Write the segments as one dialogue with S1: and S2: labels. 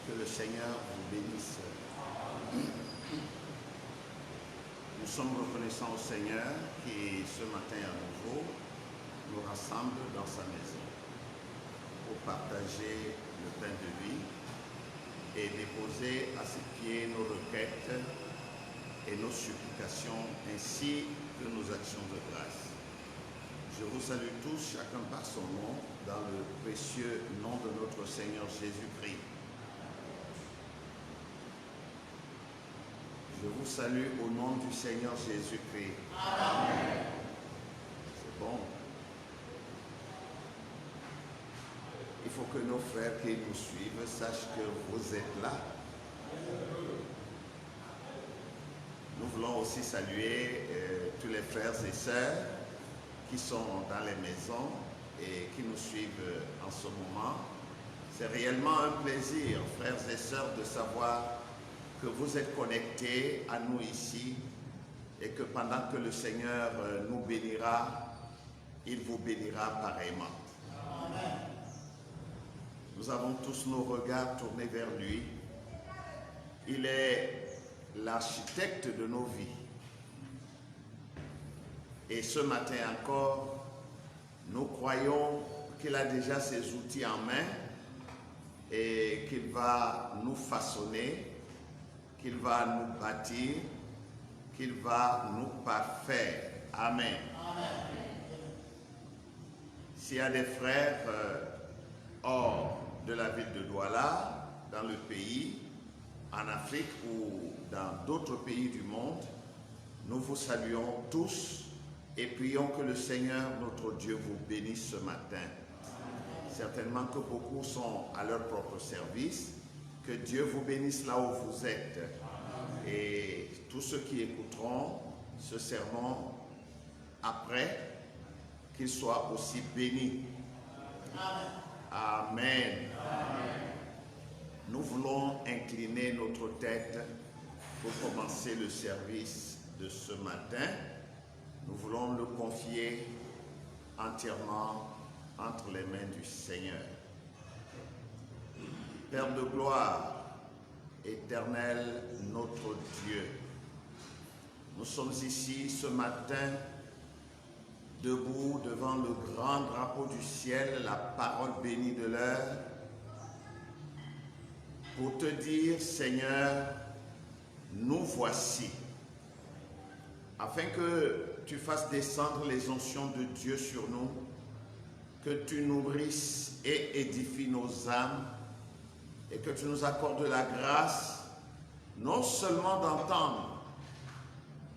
S1: Que le Seigneur vous bénisse. Nous sommes reconnaissants au Seigneur qui, ce matin à nouveau, nous rassemble dans sa maison pour partager le pain de vie et déposer à ses pieds nos requêtes et nos supplications ainsi que nos actions de grâce. Je vous salue tous, chacun par son nom, dans le précieux nom de notre Seigneur Jésus-Christ. Je vous salue au nom du Seigneur Jésus-Christ. Amen. C'est bon. Il faut que nos frères qui nous suivent sachent que vous êtes là. Nous voulons aussi saluer tous les frères et sœurs qui sont dans les maisons et qui nous suivent en ce moment. C'est réellement un plaisir, frères et sœurs, de savoir que vous êtes connectés à nous ici et que pendant que le Seigneur nous bénira, il vous bénira pareillement. Amen. Nous avons tous nos regards tournés vers lui. Il est l'architecte de nos vies. Et ce matin encore, nous croyons qu'il a déjà ses outils en main et qu'il va nous façonner, qu'il va nous bâtir, qu'il va nous parfaire. Amen. Amen. S'il y a des frères hors de la ville de Douala, dans le pays, en Afrique ou dans d'autres pays du monde, nous vous saluons tous et prions que le Seigneur, notre Dieu, vous bénisse ce matin. Certainement que beaucoup sont à leur propre service. Que Dieu vous bénisse là où vous êtes. Et tous ceux qui écouteront ce sermon après, qu'ils soient aussi bénis. Amen. Amen. Nous voulons incliner notre tête pour commencer le service de ce matin. Nous voulons le confier entièrement entre les mains du Seigneur. Père de gloire, éternel notre Dieu, nous sommes ici ce matin, debout devant le grand drapeau du ciel, la parole bénie de l'heure, pour te dire, Seigneur, nous voici, afin que tu fasses descendre les onctions de Dieu sur nous, que tu nourrisses et édifies nos âmes, et que tu nous accordes la grâce, non seulement d'entendre,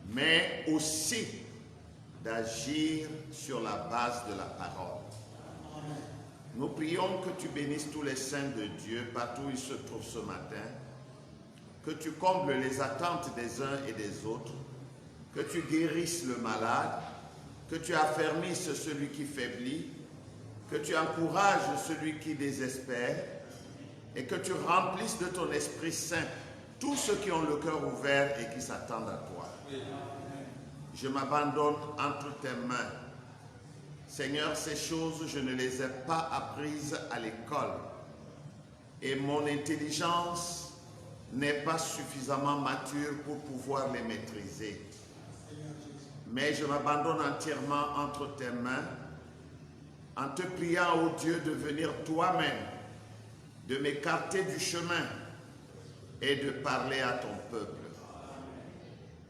S1: mais aussi d'agir sur la base de la parole. Nous prions que tu bénisses tous les saints de Dieu, partout où ils se trouvent ce matin, que tu combles les attentes des uns et des autres, que tu guérisses le malade, que tu affermisses celui qui faiblit, que tu encourages celui qui désespère, et que tu remplisses de ton Esprit Saint tous ceux qui ont le cœur ouvert et qui s'attendent à toi. Je m'abandonne entre tes mains. Seigneur, ces choses, je ne les ai pas apprises à l'école. Et mon intelligence n'est pas suffisamment mature pour pouvoir les maîtriser. Mais je m'abandonne entièrement entre tes mains, en te priant, ô Dieu, de venir toi-même, de m'écarter du chemin et de parler à ton peuple.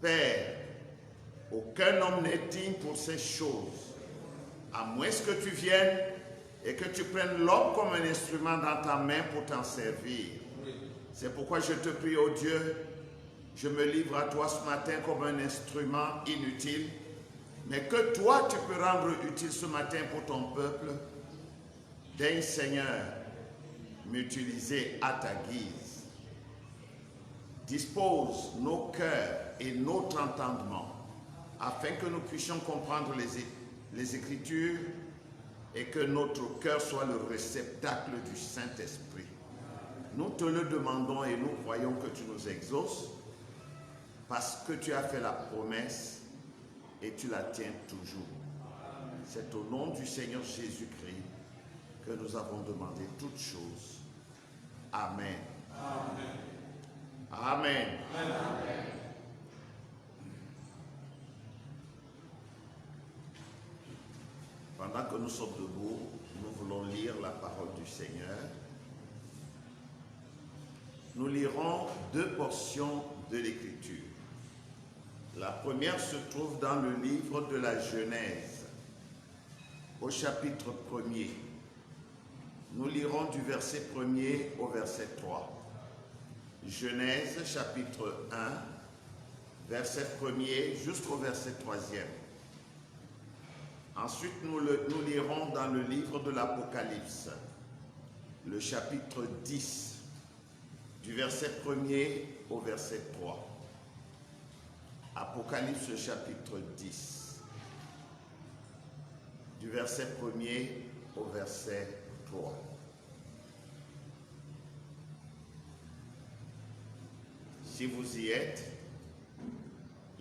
S1: Père, aucun homme n'est digne pour ces choses, à moins que tu viennes et que tu prennes l'homme comme un instrument dans ta main pour t'en servir. C'est pourquoi je te prie, ô Dieu, je me livre à toi ce matin comme un instrument inutile, mais que toi tu peux rendre utile ce matin pour ton peuple. Daigne, Seigneur, m'utiliser à ta guise. Dispose nos cœurs et notre entendement afin que nous puissions comprendre les Écritures et que notre cœur soit le réceptacle du Saint-Esprit. Nous te le demandons et nous croyons que tu nous exauces parce que tu as fait la promesse et tu la tiens toujours. C'est au nom du Seigneur Jésus-Christ que nous avons demandé toutes choses. Amen. Amen. Pendant que nous sommes debout, nous voulons lire la parole du Seigneur. Nous lirons deux portions de l'Écriture. La première se trouve dans le livre de la Genèse, au chapitre 1er. Nous lirons du verset 1er au verset 3. Genèse, chapitre 1, verset 1er jusqu'au verset 3e. Ensuite, nous lirons dans le livre de l'Apocalypse, le chapitre 10, du verset 1er au verset 3. Apocalypse, chapitre 10, du verset 1er au verset 3. Si vous y êtes,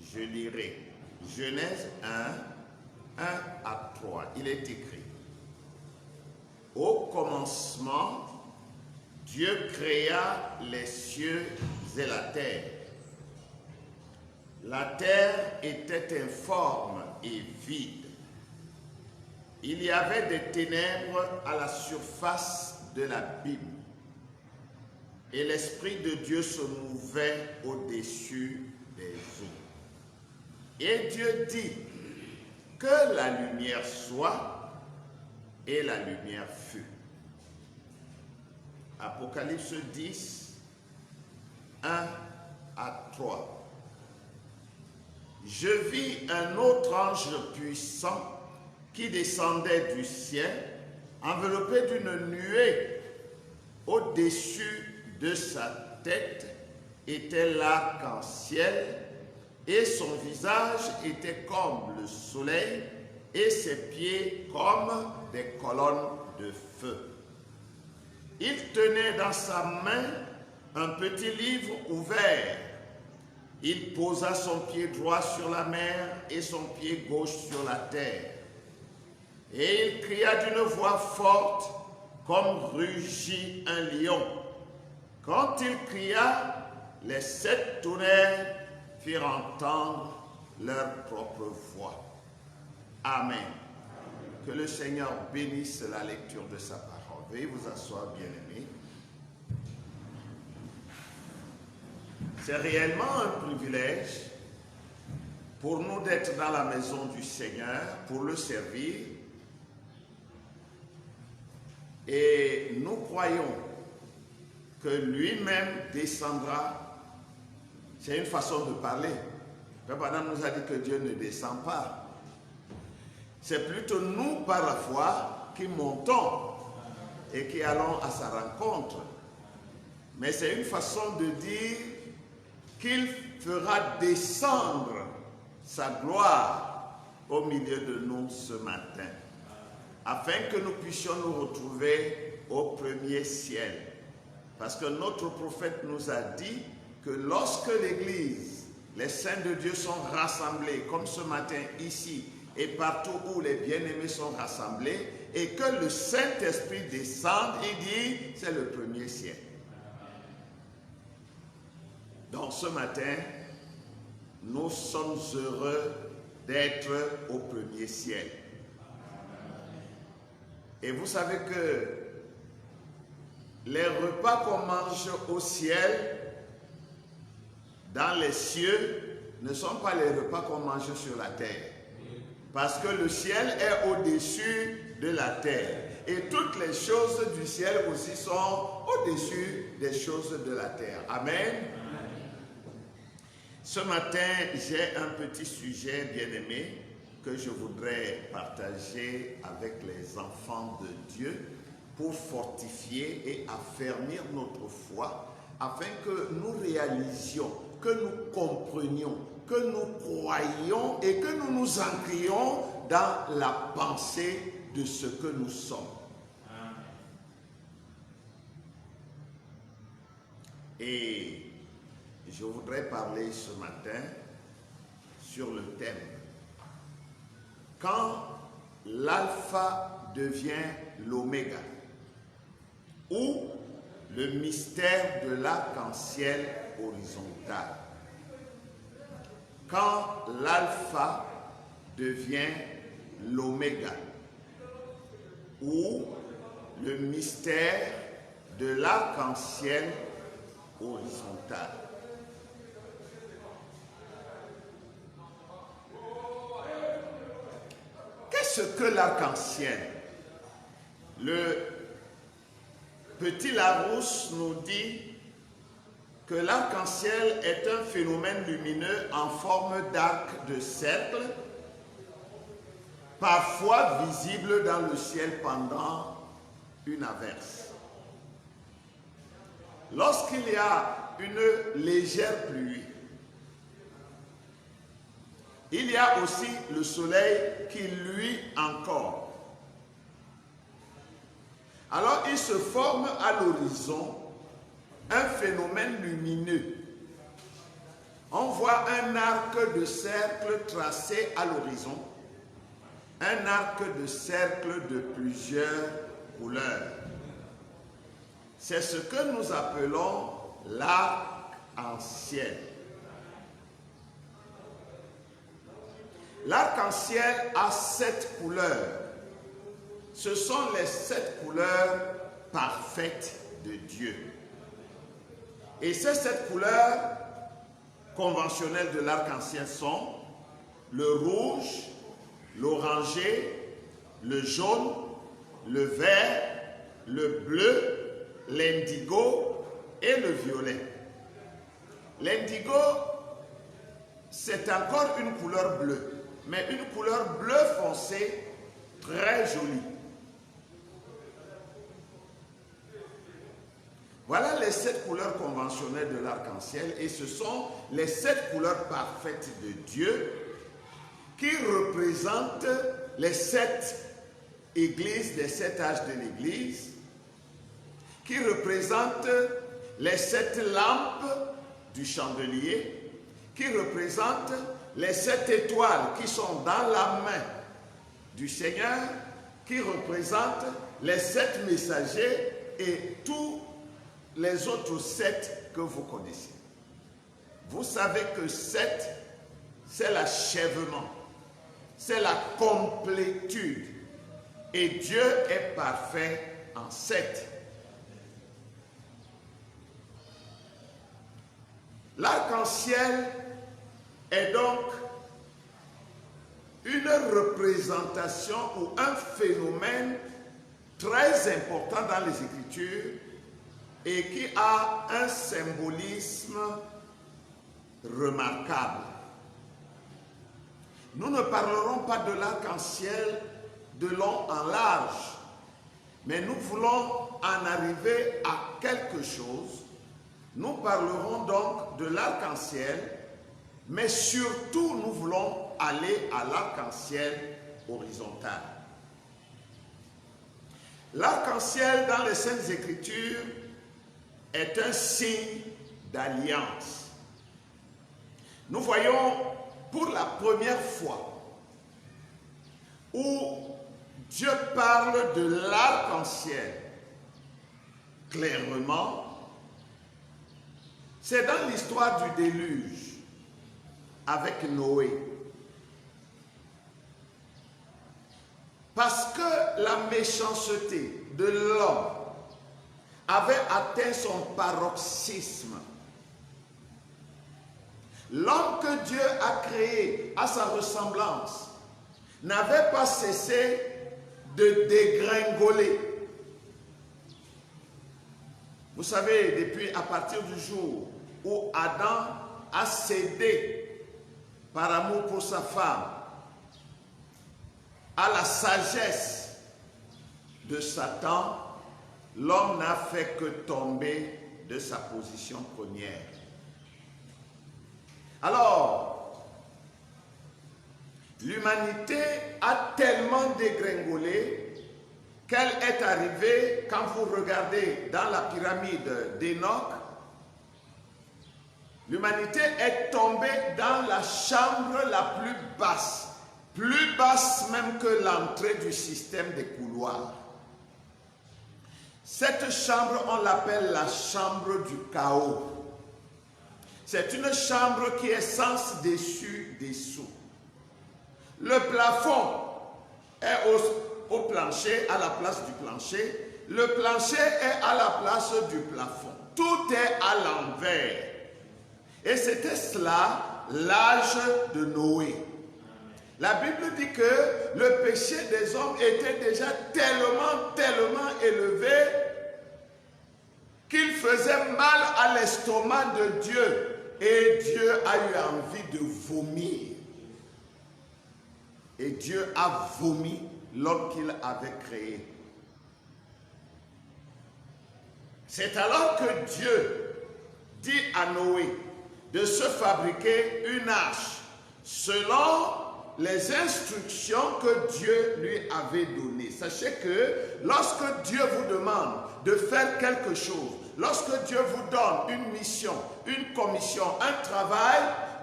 S1: je lirai Genèse 1 à 3. Il est écrit: au commencement, Dieu créa les cieux et la terre. La terre était informe et vide. Il y avait des ténèbres à la surface de l'abîme. Et l'Esprit de Dieu se mouvait au-dessus des eaux. Et Dieu dit que la lumière soit, et la lumière fut. Apocalypse 10, 1 à 3. Je vis un autre ange puissant qui descendait du ciel, enveloppé d'une nuée. Au-dessus de sa tête était l'arc-en-ciel, et son visage était comme le soleil, et ses pieds comme des colonnes de feu. Il tenait dans sa main un petit livre ouvert. Il posa son pied droit sur la mer et son pied gauche sur la terre. Et il cria d'une voix forte, comme rugit un lion. Quand il cria, les 7 tonnerres firent entendre leur propre voix. Amen. Que le Seigneur bénisse la lecture de sa parole. Veuillez vous asseoir, bien-aimés. C'est réellement un privilège pour nous d'être dans la maison du Seigneur, pour le servir. Et nous croyons que lui-même descendra. C'est une façon de parler. Père Adam nous a dit que Dieu ne descend pas. C'est plutôt nous, par la foi, qui montons et qui allons à sa rencontre. Mais c'est une façon de dire qu'il fera descendre sa gloire au milieu de nous ce matin, afin que nous puissions nous retrouver au premier ciel. Parce que notre prophète nous a dit que lorsque l'Église, les saints de Dieu sont rassemblés, comme ce matin ici, et partout où les bien-aimés sont rassemblés, et que le Saint-Esprit descende, il dit, c'est le premier ciel. Donc ce matin, nous sommes heureux d'être au premier ciel. Et vous savez que les repas qu'on mange au ciel, dans les cieux, ne sont pas les repas qu'on mange sur la terre. Parce que le ciel est au-dessus de la terre. Et toutes les choses du ciel aussi sont au-dessus des choses de la terre. Amen. Ce matin, j'ai un petit sujet, bien-aimé, que je voudrais partager avec les enfants de Dieu pour fortifier et affermir notre foi, afin que nous réalisions, que nous comprenions, que nous croyions et que nous nous ancrions dans la pensée de ce que nous sommes. Et je voudrais parler ce matin sur le thème « Quand l'alpha devient l'oméga » ou le mystère de l'arc-en-ciel horizontal. Quand l'alpha devient l'oméga, ou le mystère de l'arc-en-ciel horizontal. Qu'est-ce que l'arc-en-ciel? Le petit Larousse nous dit que l'arc-en-ciel est un phénomène lumineux en forme d'arc de cercle, parfois visible dans le ciel pendant une averse. Lorsqu'il y a une légère pluie, il y a aussi le soleil qui luit encore. Alors il se forme à l'horizon un phénomène lumineux. On voit un arc de cercle tracé à l'horizon, un arc de cercle de plusieurs couleurs. C'est ce que nous appelons l'arc-en-ciel. L'arc-en-ciel a 7 couleurs. Ce sont les 7 couleurs parfaites de Dieu. Et ces 7 couleurs conventionnelles de l'arc-en-ciel sont le rouge, l'orangé, le jaune, le vert, le bleu, l'indigo et le violet. L'indigo, c'est encore une couleur bleue, mais une couleur bleu foncé très jolie. Voilà les 7 couleurs conventionnelles de l'arc-en-ciel et ce sont les 7 couleurs parfaites de Dieu qui représentent les 7 églises des 7 âges de l'Église, qui représentent les 7 lampes du chandelier, qui représentent les 7 étoiles qui sont dans la main du Seigneur, qui représentent les 7 messagers et tous les autres 7 que vous connaissez. Vous savez que 7, c'est l'achèvement, c'est la complétude. Et Dieu est parfait en 7. L'arc-en-ciel est donc une représentation ou un phénomène très important dans les Écritures et qui a un symbolisme remarquable. Nous ne parlerons pas de l'arc-en-ciel de long en large, mais nous voulons en arriver à quelque chose. Nous parlerons donc de l'arc-en-ciel, mais surtout nous voulons aller à l'arc-en-ciel horizontal. L'arc-en-ciel dans les Saintes Écritures est un signe d'alliance. Nous voyons pour la première fois où Dieu parle de l'arc-en-ciel clairement, c'est dans l'histoire du déluge avec Noé. Parce que la méchanceté de l'homme avait atteint son paroxysme. L'homme que Dieu a créé à sa ressemblance n'avait pas cessé de dégringoler. Vous savez, depuis à partir du jour où Adam a cédé par amour pour sa femme à la sagesse de Satan, l'homme n'a fait que tomber de sa position première. Alors, l'humanité a tellement dégringolé qu'elle est arrivée, quand vous regardez dans la pyramide d'Enoch, l'humanité est tombée dans la chambre la plus basse même que l'entrée du système des couloirs. Cette chambre, on l'appelle la chambre du chaos. C'est une chambre qui est sens dessus, dessous. Le plafond est au plancher, à la place du plancher. Le plancher est à la place du plafond. Tout est à l'envers. Et c'était cela, l'âge de Noé. La Bible dit que le péché des hommes était déjà tellement élevé qu'il faisait mal à l'estomac de Dieu. Et Dieu a eu envie de vomir. Et Dieu a vomi l'homme qu'il avait créé. C'est alors que Dieu dit à Noé de se fabriquer une arche selon les instructions que Dieu lui avait données. Sachez que lorsque Dieu vous demande de faire quelque chose, lorsque Dieu vous donne une mission, une commission, un travail,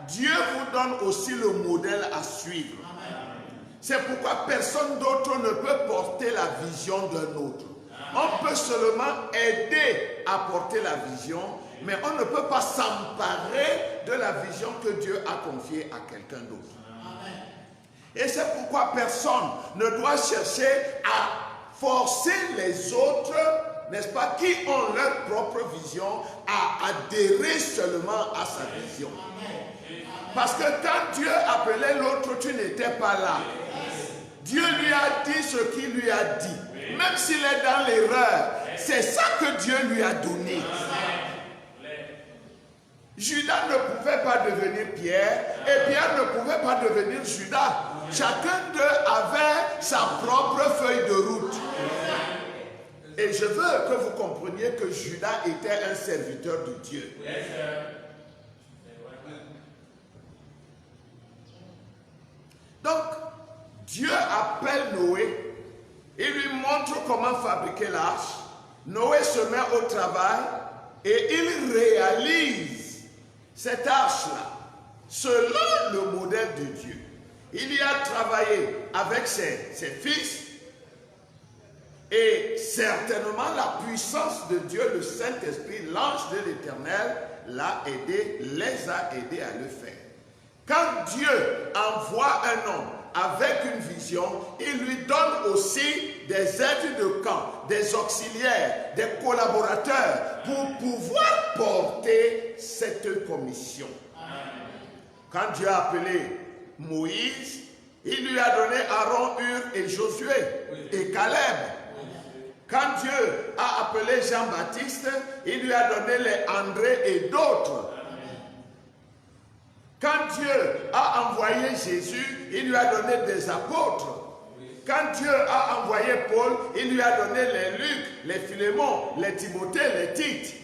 S1: Dieu vous donne aussi le modèle à suivre. C'est pourquoi personne d'autre ne peut porter la vision d'un autre. On peut seulement aider à porter la vision, mais on ne peut pas s'emparer de la vision que Dieu a confiée à quelqu'un d'autre. Et c'est pourquoi personne ne doit chercher à forcer les autres, n'est-ce pas, qui ont leur propre vision, à adhérer seulement à sa vision. Parce que quand Dieu appelait l'autre, tu n'étais pas là. Dieu lui a dit ce qu'il lui a dit. Même s'il est dans l'erreur, c'est ça que Dieu lui a donné. Judas ne pouvait pas devenir Pierre et Pierre ne pouvait pas devenir Judas. Chacun d'eux avait sa propre feuille de route. Et je veux que vous compreniez que Judas était un serviteur de Dieu. Donc, Dieu appelle Noé, il lui montre comment fabriquer l'arche. Noé se met au travail et il réalise cette arche-là selon le modèle de Dieu. Il y a travaillé avec ses fils et certainement la puissance de Dieu, le Saint-Esprit, l'ange de l'Éternel, les a aidés à le faire. Quand Dieu envoie un homme avec une vision, il lui donne aussi des aides de camp, des auxiliaires, des collaborateurs pour pouvoir porter cette commission. Quand Dieu a appelé Moïse, il lui a donné Aaron, Hur et Josué et Caleb. Quand Dieu a appelé Jean-Baptiste, il lui a donné les André et d'autres. Quand Dieu a envoyé Jésus, il lui a donné des apôtres. Quand Dieu a envoyé Paul, il lui a donné les Luc, les Philémon, les Timothée, les Tite.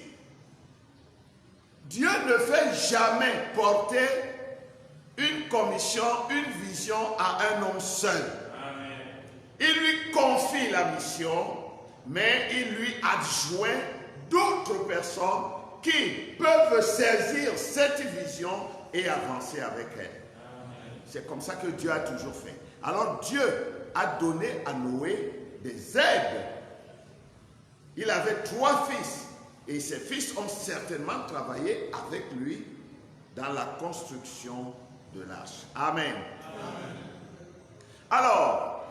S1: Dieu ne fait jamais porter une commission, une vision à un homme seul. Il lui confie la mission, mais il lui adjoint d'autres personnes qui peuvent saisir cette vision et avancer avec elle. C'est comme ça que Dieu a toujours fait. Alors Dieu a donné à Noé des aides. Il avait 3 fils et ses fils ont certainement travaillé avec lui dans la construction de l'arche. Amen. Alors,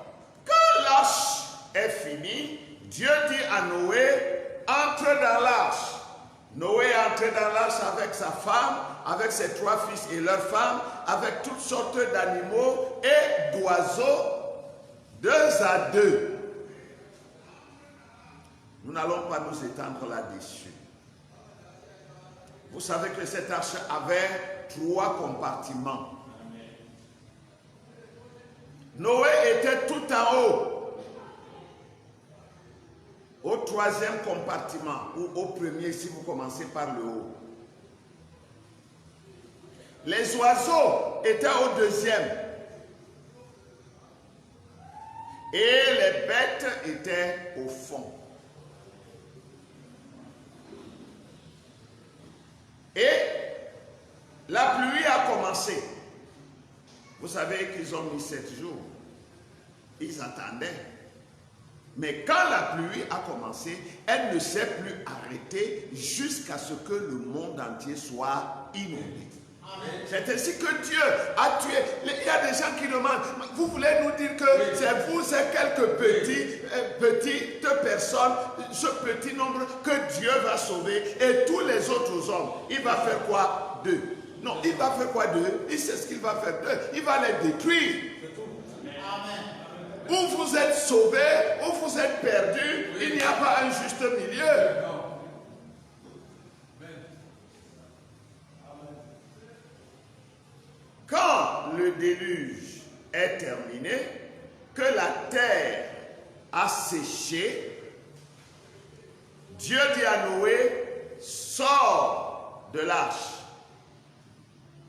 S1: quand l'arche est finie, Dieu dit à Noé, entre dans l'arche. Noé est entré dans l'arche avec sa femme, avec ses 3 fils et leurs femmes, avec toutes sortes d'animaux et d'oiseaux, 2 à 2. Nous n'allons pas nous étendre là-dessus. Vous savez que cette arche avait 3 compartiments. Noé était tout en haut, au 3e compartiment, ou au premier si vous commencez par le haut. Les oiseaux étaient au 2e. Et les bêtes étaient au fond. Et la pluie a commencé. Vous savez qu'ils ont mis 7 jours. Ils attendaient. Mais quand la pluie a commencé, elle ne s'est plus arrêtée jusqu'à ce que le monde entier soit inondé. C'est ainsi que Dieu a tué. Il y a des gens qui demandent, vous voulez nous dire que c'est vous, c'est quelques petites personnes, ce petit nombre que Dieu va sauver et tous les autres hommes, il va faire quoi d'eux? Non, il va faire quoi d'eux? Il sait ce qu'il va faire d'eux. Il va les détruire. Ou vous êtes sauvés, ou vous êtes perdus, il n'y a pas un juste milieu. Quand le déluge est terminé, que la terre a séché, Dieu dit à Noé, sors de l'arche,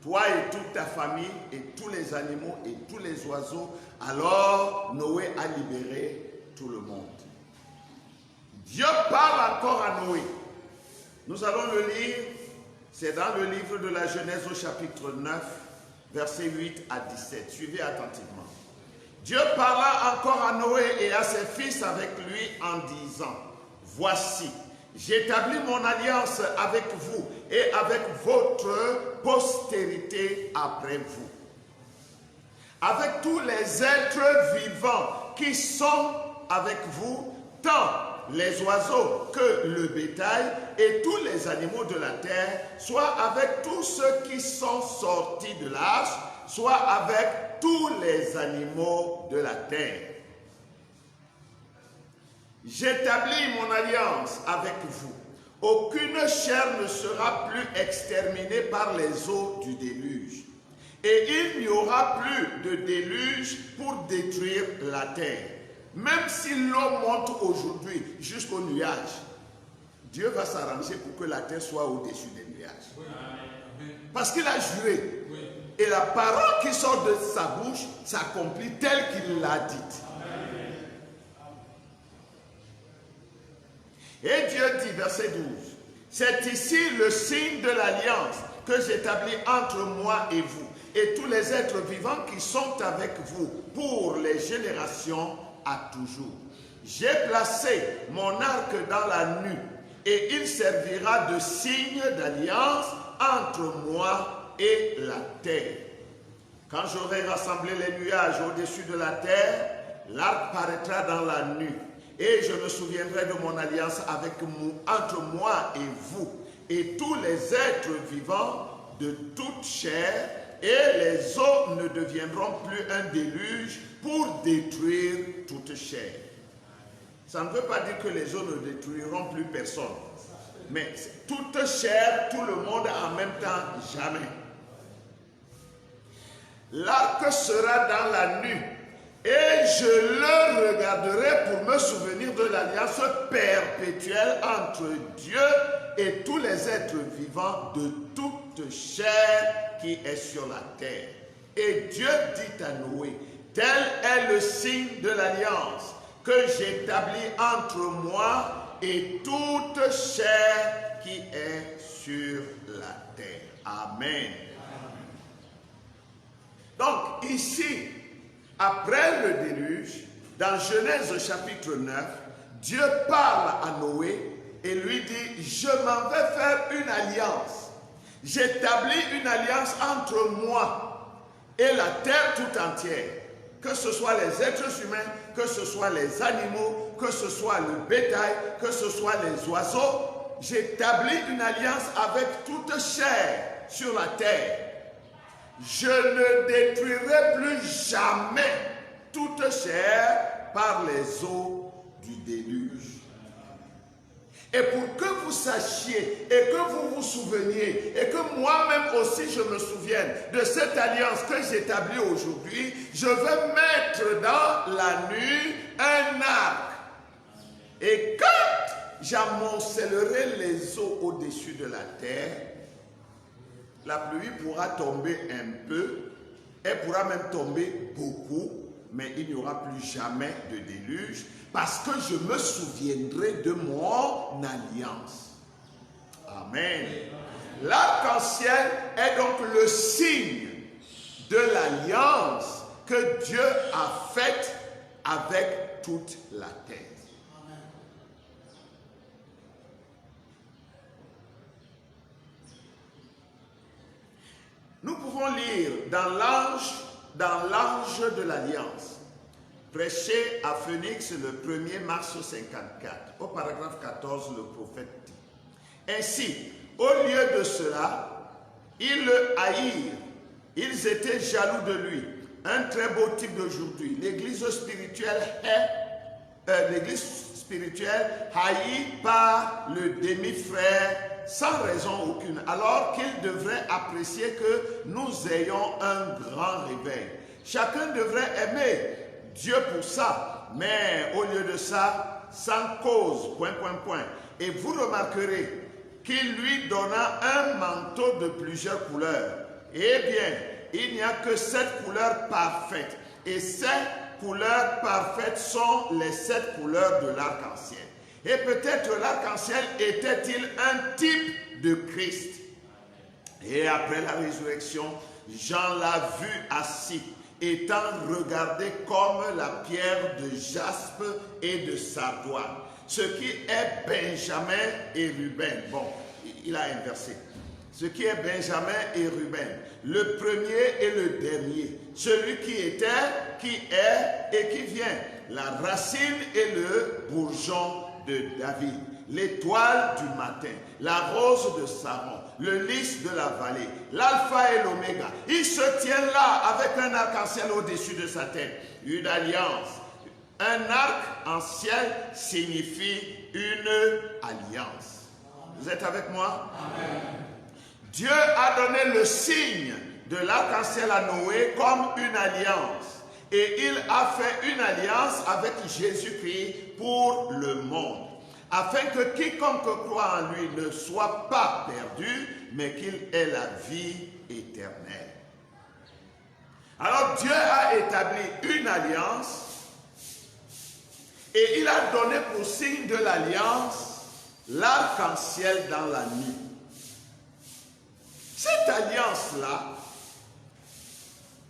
S1: toi et toute ta famille et tous les animaux et tous les oiseaux. Alors Noé a libéré tout le monde. Dieu parle encore à Noé. Nous allons le lire, c'est dans le livre de la Genèse au chapitre 9, versets 8 à 17. Suivez attentivement. Dieu parla encore à Noé et à ses fils avec lui en disant, voici, j'établis mon alliance avec vous et avec votre postérité après vous, avec tous les êtres vivants qui sont avec vous, tant les oiseaux que le bétail et tous les animaux de la terre, soit avec tous ceux qui sont sortis de l'arche, soit avec tous les animaux de la terre. J'établis mon alliance avec vous. Aucune chair ne sera plus exterminée par les eaux du déluge. Et il n'y aura plus de déluge pour détruire la terre. Même si l'eau monte aujourd'hui jusqu'au nuage, Dieu va s'arranger pour que la terre soit au-dessus des nuages. Parce qu'il a juré. Et la parole qui sort de sa bouche s'accomplit telle qu'il l'a dite. Et Dieu dit, verset 12, c'est ici le signe de l'alliance que j'établis entre moi et vous, et tous les êtres vivants qui sont avec vous pour les générations à toujours. J'ai placé mon arc dans la nue, et il servira de signe d'alliance entre moi et la terre. Quand j'aurai rassemblé les nuages au-dessus de la terre, l'arc paraîtra dans la nue. Et je me souviendrai de mon alliance entre moi et vous, et tous les êtres vivants de toute chair, et les eaux ne deviendront plus un déluge pour détruire toute chair. Ça ne veut pas dire que les eaux ne détruiront plus personne. Mais toute chair, tout le monde en même temps, jamais. L'arc sera dans la nue. Et je le regarderai pour me souvenir de l'alliance perpétuelle entre Dieu et tous les êtres vivants de toute chair qui est sur la terre. Et Dieu dit à Noé, tel est le signe de l'alliance que j'établis entre moi et toute chair qui est sur la terre. Amen. Donc ici, après le déluge, dans Genèse chapitre 9, Dieu parle à Noé et lui dit, je m'en vais faire une alliance. J'établis une alliance entre moi et la terre tout entière. Que ce soit les êtres humains, que ce soit les animaux, que ce soit le bétail, que ce soit les oiseaux. J'établis une alliance avec toute chair sur la terre. Je ne détruirai plus jamais toute chair par les eaux du déluge. Et pour que vous sachiez et que vous vous souveniez et que moi-même aussi je me souvienne de cette alliance que j'établis aujourd'hui, je vais mettre dans la nuit un arc. Et quand j'amoncellerai les eaux au-dessus de la terre, la pluie pourra tomber un peu, elle pourra même tomber beaucoup, mais il n'y aura plus jamais de déluge parce que je me souviendrai de mon alliance. Amen. L'arc-en-ciel est donc le signe de l'alliance que Dieu a faite avec toute la terre. pouvons lire dans l'Ange de l'Alliance, prêché à Phoenix le 1er mars 54, au paragraphe 14, le prophète dit: ainsi, au lieu de cela, ils le haïrent, ils étaient jaloux de lui. Un très beau type d'aujourd'hui. L'Église spirituelle haïe par le demi-frère sans raison aucune, alors qu'il devrait apprécier que nous ayons un grand réveil. Chacun devrait aimer Dieu pour ça, mais au lieu de ça, sans cause, ... Et vous remarquerez qu'il lui donna un manteau de plusieurs couleurs. Eh bien, il n'y a que 7 couleurs parfaites. Et ces couleurs parfaites sont les 7 couleurs de l'arc-en-ciel. Et peut-être l'arc-en-ciel était-il un type de Christ. Et après la résurrection, Jean l'a vu assis, étant regardé comme la pierre de jaspe et de sardoine. Ce qui est Benjamin et Ruben. Bon, il a inversé. Ce qui est Benjamin et Ruben, le premier et le dernier, celui qui était, qui est et qui vient, la racine et le bourgeon de David, l'étoile du matin, la rose de Saron, le lys de la vallée, l'alpha et l'oméga. Il se tient là avec un arc-en-ciel au-dessus de sa tête, une alliance. Un arc-en-ciel signifie une alliance. Vous êtes avec moi? Amen. Dieu a donné le signe de l'arc-en-ciel à Noé comme une alliance. Et il a fait une alliance avec Jésus-Christ pour le monde, afin que quiconque croit en lui ne soit pas perdu, mais qu'il ait la vie éternelle. Alors Dieu a établi une alliance et il a donné pour signe de l'alliance l'arc-en-ciel dans la nuit. Cette alliance-là,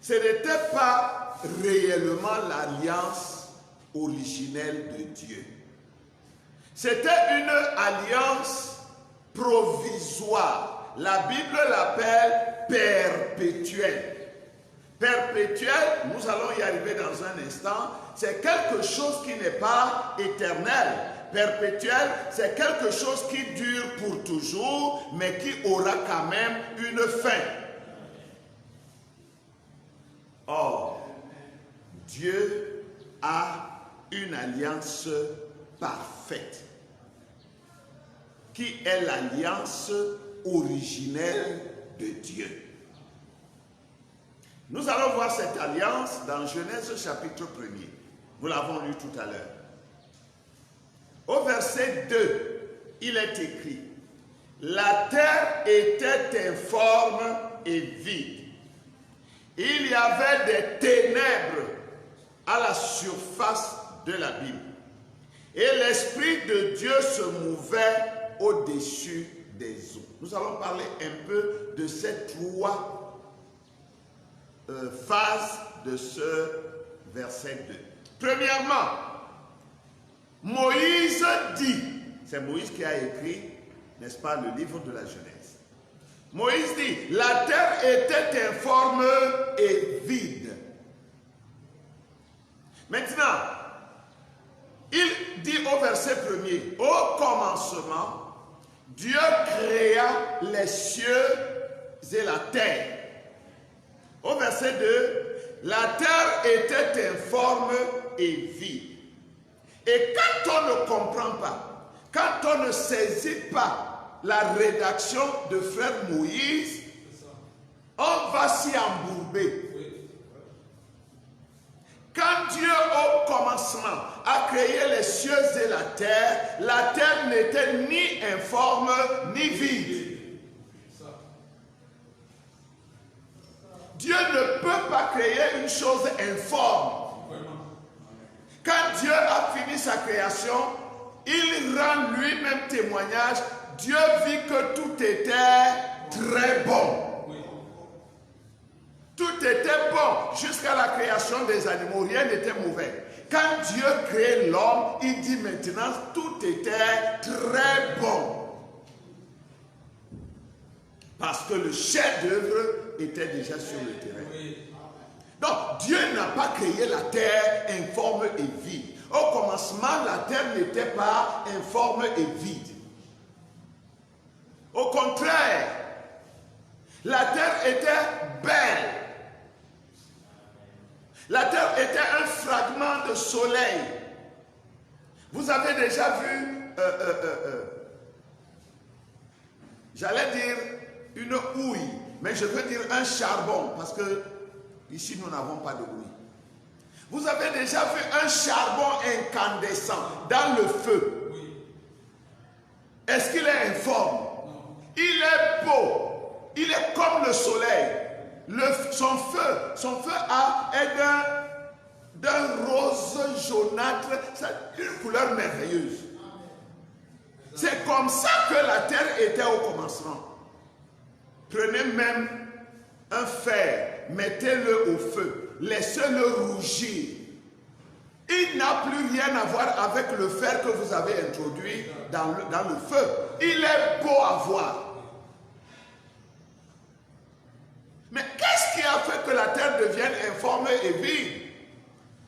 S1: ce n'était pas réellement l'alliance originelle de Dieu. C'était une alliance provisoire. La Bible l'appelle perpétuelle. Perpétuelle, nous allons y arriver dans un instant, c'est quelque chose qui n'est pas éternel. Perpétuel, c'est quelque chose qui dure pour toujours, mais qui aura quand même une fin. Or, Dieu a une alliance parfaite, qui est l'alliance originelle de Dieu. Nous allons voir cette alliance dans Genèse chapitre 1er. Nous l'avons lu tout à l'heure. Au verset 2, il est écrit: la terre était informe et vide. Il y avait des ténèbres à la surface de l'abîme. Et l'Esprit de Dieu se mouvait au-dessus des eaux. Nous allons parler un peu de ces 3 phases de ce verset 2. Premièrement, Moïse dit, c'est Moïse qui a écrit, n'est-ce pas, le livre de la Genèse. Moïse dit, la terre était informe et vide. Maintenant, il dit au verset 1er, au commencement, Dieu créa les cieux et la terre. Au verset 2, la terre était informe et vide. Et quand on ne comprend pas, quand on ne saisit pas la rédaction de frère Moïse, on va s'y embourber. Quand Dieu au commencement a créé les cieux et la terre n'était ni informe ni vide. Dieu ne peut pas créer une chose informe. Quand Dieu a fini sa création, il rend lui-même témoignage. Dieu vit que tout était très bon. Tout était bon jusqu'à la création des animaux. Rien n'était mauvais. Quand Dieu crée l'homme, il dit maintenant tout était très bon. Parce que le chef-d'œuvre était déjà sur le terrain. Donc, Dieu n'a pas créé la terre informe et vide. Au commencement, la terre n'était pas informe et vide. Au contraire, la terre était belle. La terre était un fragment de soleil. Vous avez déjà vu, j'allais dire une houille, mais je veux dire un charbon, parce que ici nous n'avons pas de houille. Vous avez déjà vu un charbon incandescent dans le feu. Est-ce qu'il est informe? Il est beau. Il est comme le soleil. Son feu est d'un rose jaunâtre, une couleur merveilleuse. C'est comme ça que la terre était au commencement. Prenez même un fer, mettez-le au feu, laissez-le rougir. Il n'a plus rien à voir avec le fer que vous avez introduit dans le feu. Il est beau à voir. Mais qu'est-ce qui a fait que la terre devienne informe et vide?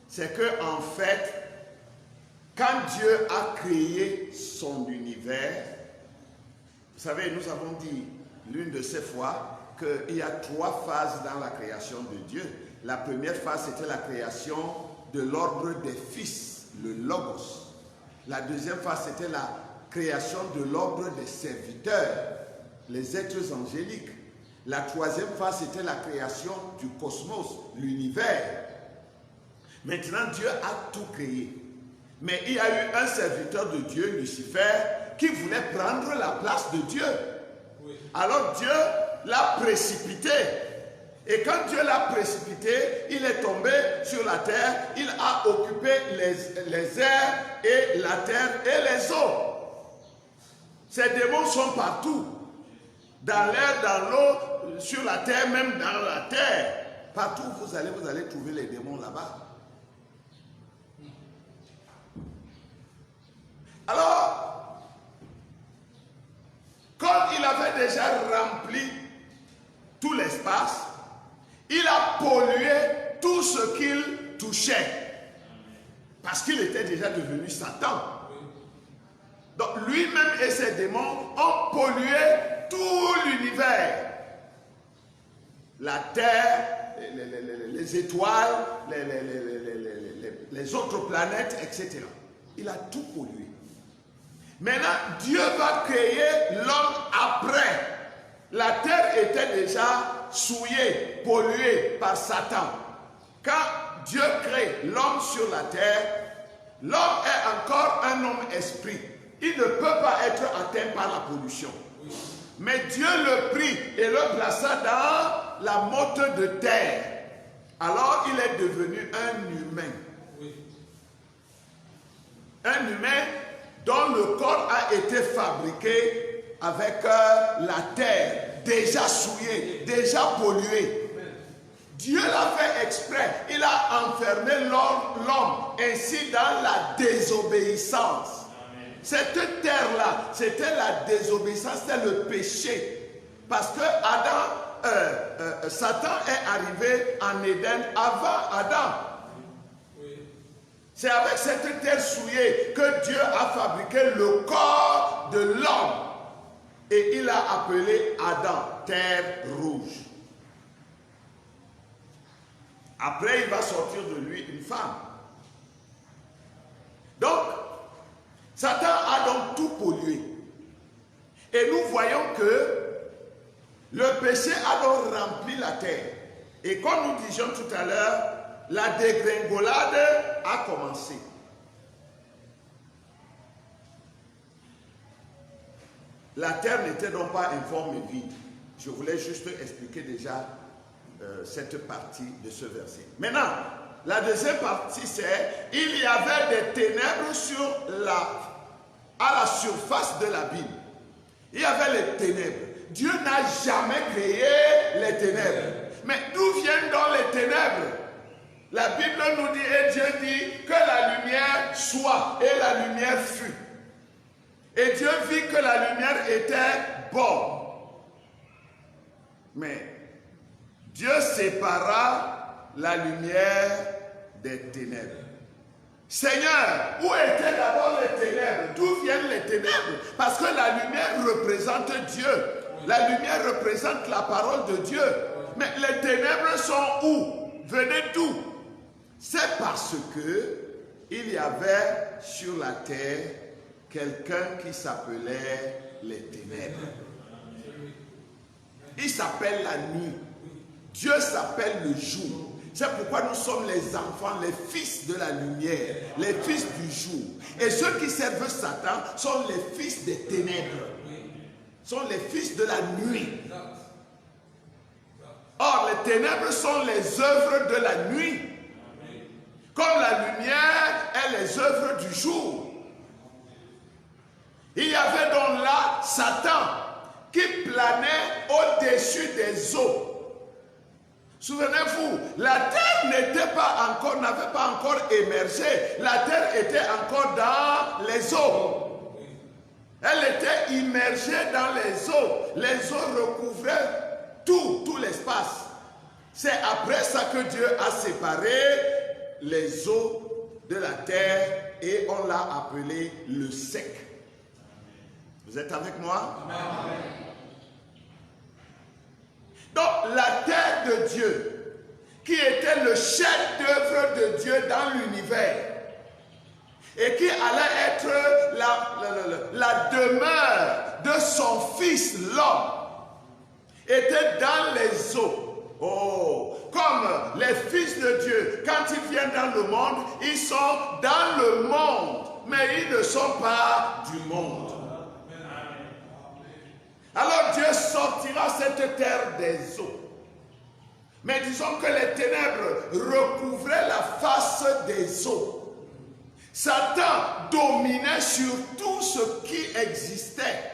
S1: C'est que en fait, quand Dieu a créé son univers, vous savez, nous avons dit l'une de ces fois qu'il y a 3 phases dans la création de Dieu. La première phase, c'était la création de l'ordre des fils, le logos. La deuxième phase, c'était la création de l'ordre des serviteurs, les êtres angéliques. La troisième phase, c'était la création du cosmos, l'univers. Maintenant, Dieu a tout créé. Mais il y a eu un serviteur de Dieu, Lucifer, qui voulait prendre la place de Dieu. Oui. Alors Dieu l'a précipité. Et quand Dieu l'a précipité, il est tombé sur la terre, il a occupé les airs et la terre et les eaux. Ces démons sont partout. Dans l'air, dans l'eau, sur la terre, même dans la terre. Partout où vous allez trouver les démons là-bas. Alors, comme il avait déjà rempli tout l'espace, il a pollué tout ce qu'il touchait. Parce qu'il était déjà devenu Satan. Donc lui-même et ses démons ont pollué tout l'univers. La terre, les étoiles, les autres planètes, etc. Il a tout pollué. Maintenant, Dieu va créer l'homme après. La terre était déjà souillée, polluée par Satan. Quand Dieu crée l'homme sur la terre, l'homme est encore un homme esprit. Il ne peut pas être atteint par la pollution. Mais Dieu le prit et le plaça dans la motte de terre. Alors il est devenu un humain. Un humain dont le corps a été fabriqué avec la terre, déjà souillée, déjà polluée. Dieu l'a fait exprès. Il a enfermé l'homme ainsi dans la désobéissance. Cette terre-là, c'était la désobéissance, c'était le péché. Parce que Satan est arrivé en Éden avant Adam. C'est avec cette terre souillée que Dieu a fabriqué le corps de l'homme. Et il a appelé Adam, terre rouge. Après, il va sortir de lui une femme. Donc, Satan a donc tout pollué. Et nous voyons que le péché a donc rempli la terre. Et comme nous disions tout à l'heure, la dégringolade a commencé. La terre n'était donc pas informe et vide. Je voulais juste expliquer déjà cette partie de ce verset. Maintenant, la deuxième partie, c'est il y avait des ténèbres à la surface de l'abîme. Il y avait les ténèbres. Dieu n'a jamais créé les ténèbres. Mais d'où viennent donc les ténèbres? La Bible nous dit, et Dieu dit, que la lumière soit, et la lumière fut. Et Dieu vit que la lumière était bonne. Mais Dieu sépara la lumière des ténèbres. Seigneur, où étaient d'abord les ténèbres? D'où viennent les ténèbres? Parce que la lumière représente Dieu. La lumière représente la parole de Dieu. Mais les ténèbres sont où? Venez d'où? C'est parce que il y avait sur la terre quelqu'un qui s'appelait les ténèbres. Il s'appelle la nuit. Dieu s'appelle le jour. C'est pourquoi nous sommes les enfants, les fils de la lumière, les fils du jour. Et ceux qui servent Satan sont les fils des ténèbres, sont les fils de la nuit. Or, les ténèbres sont les œuvres de la nuit, comme la lumière est les œuvres du jour. Il y avait donc là Satan qui planait au-dessus des eaux. Souvenez-vous, la terre n'avait pas encore émergé. La terre était encore dans les eaux. Elle était immergée dans les eaux. Les eaux recouvraient tout l'espace. C'est après ça que Dieu a séparé les eaux de la terre et on l'a appelé le sec. Vous êtes avec moi? Amen. Donc la terre de Dieu, qui était le chef-d'œuvre de Dieu dans l'univers, et qui allait être la demeure de son fils l'homme, était dans les eaux. Oh, comme les fils de Dieu, quand ils viennent dans le monde, ils sont dans le monde, mais ils ne sont pas du monde. Alors Dieu sortira cette terre des eaux. Mais disons que les ténèbres recouvraient la face des eaux. Satan dominait sur tout ce qui existait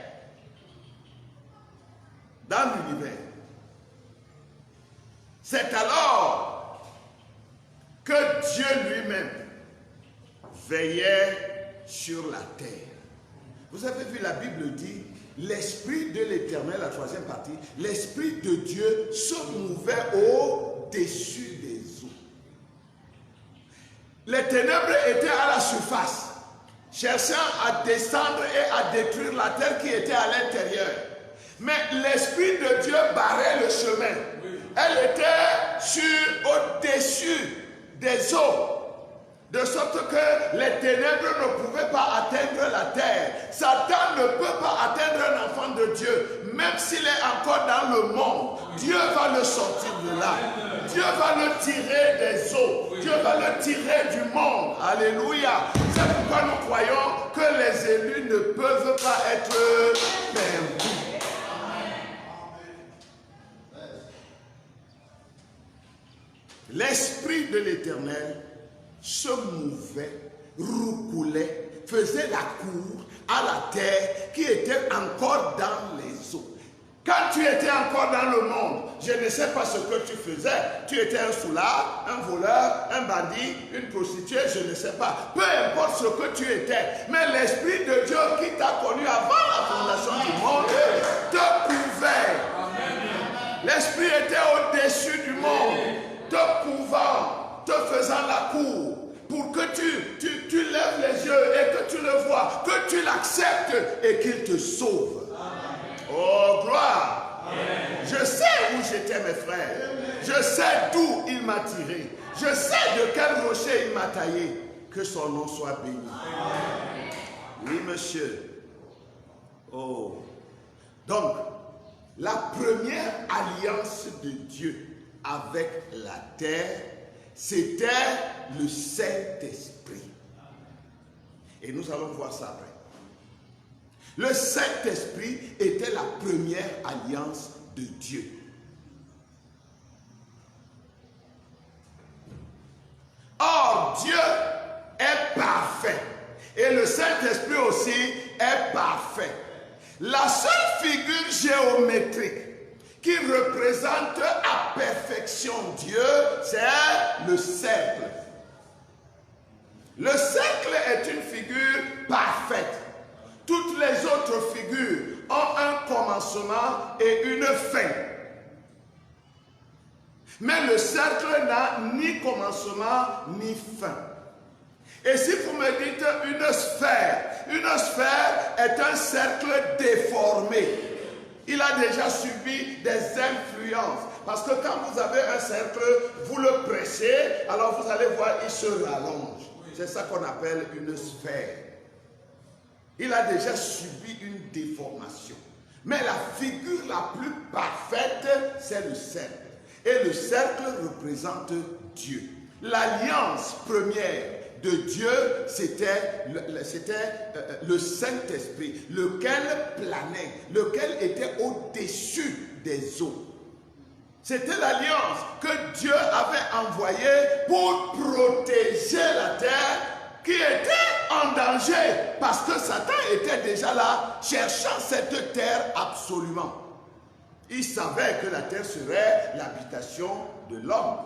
S1: dans l'univers. C'est alors que Dieu lui-même veillait sur la terre. Vous avez vu, la Bible dit, l'Esprit de l'Éternel, la troisième partie, l'Esprit de Dieu se mouvait au-dessus des eaux. Les ténèbres étaient à la surface, cherchant à descendre et à détruire la terre qui était à l'intérieur. Mais l'Esprit de Dieu barrait le chemin. Elle était au-dessus des eaux. De sorte que les ténèbres ne pouvaient pas atteindre la terre. Satan ne peut pas atteindre un enfant de Dieu, même s'il est encore dans le monde. Dieu va le sortir de là. Dieu va le tirer des eaux. Dieu va le tirer du monde. Alléluia. C'est pourquoi nous croyons que les élus ne peuvent pas être perdus. L'Esprit de l'Éternel se mouvait, roucoulait, faisait la cour à la terre qui était encore dans les eaux. Quand tu étais encore dans le monde, je ne sais pas ce que tu faisais. Tu étais un soulard, un voleur, un bandit, une prostituée, je ne sais pas. Peu importe ce que tu étais. Mais l'Esprit de Dieu qui t'a connu avant la fondation du monde te couvait. L'Esprit était au-dessus du monde, te couvant, te faisant la cour, pour que tu lèves les yeux et que tu le vois, que tu l'acceptes et qu'il te sauve. Oh, gloire! Je sais où j'étais, mes frères. Je sais d'où il m'a tiré. Je sais de quel rocher il m'a taillé. Que son nom soit béni. Oui, monsieur. Oh. Donc, la première alliance de Dieu avec la terre, c'était le Saint-Esprit. Et nous allons voir ça après. Le Saint-Esprit était la première alliance de Dieu. Or, Dieu est parfait. Et le Saint-Esprit aussi est parfait. La seule figure géométrique qui représente à perfection Dieu, c'est le cercle. Le cercle est une figure parfaite. Toutes les autres figures ont un commencement et une fin. Mais le cercle n'a ni commencement ni fin. Et si vous me dites une sphère est un cercle déformé. Il a déjà subi des influences. Parce que quand vous avez un cercle, vous le pressez, alors vous allez voir, il se rallonge. C'est ça qu'on appelle une sphère. Il a déjà subi une déformation. Mais la figure la plus parfaite, c'est le cercle. Et le cercle représente Dieu. L'alliance première de Dieu, c'était le Saint-Esprit, lequel planait, lequel était au-dessus des eaux. C'était l'alliance que Dieu avait envoyée pour protéger la terre qui était en danger, parce que Satan était déjà là, cherchant cette terre absolument. Il savait que la terre serait l'habitation de l'homme.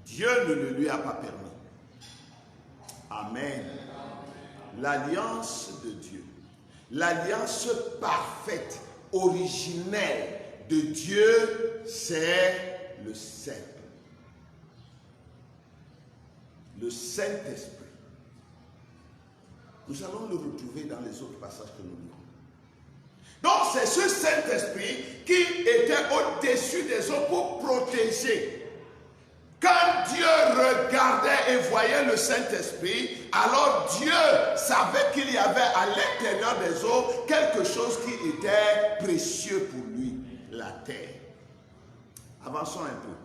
S1: Dieu ne le lui a pas permis. Amen. L'alliance de Dieu, l'alliance parfaite, originelle de Dieu, c'est le cercle. Le Saint-Esprit. Nous allons le retrouver dans les autres passages que nous lisons. Donc c'est ce Saint-Esprit qui était au-dessus des eaux pour protéger. Quand Dieu regardait et voyait le Saint-Esprit, alors Dieu savait qu'il y avait à l'intérieur des eaux quelque chose qui était précieux pour lui, la terre. Avançons un peu.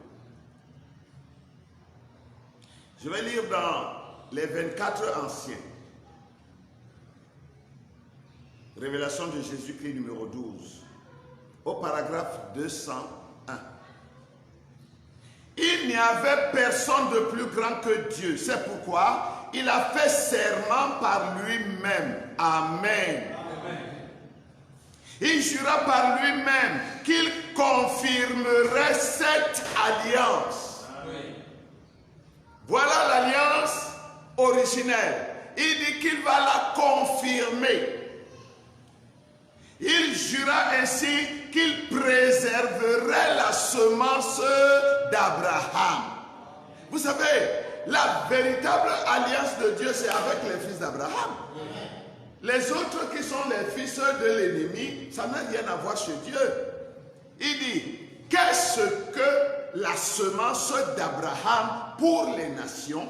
S1: Je vais lire dans les 24 anciens. Révélation de Jésus-Christ numéro 12. Au paragraphe 201. Il n'y avait personne de plus grand que Dieu. C'est pourquoi il a fait serment par lui-même. Amen. Il jura par lui-même qu'il confirmerait cette alliance. Voilà l'alliance originelle. Il dit qu'il va la confirmer. Il jura ainsi qu'il préserverait la semence d'Abraham. Vous savez, la véritable alliance de Dieu, c'est avec les fils d'Abraham. Les autres qui sont les fils de l'ennemi, ça n'a rien à voir chez Dieu. Il dit, qu'est-ce que la semence d'Abraham pour les nations?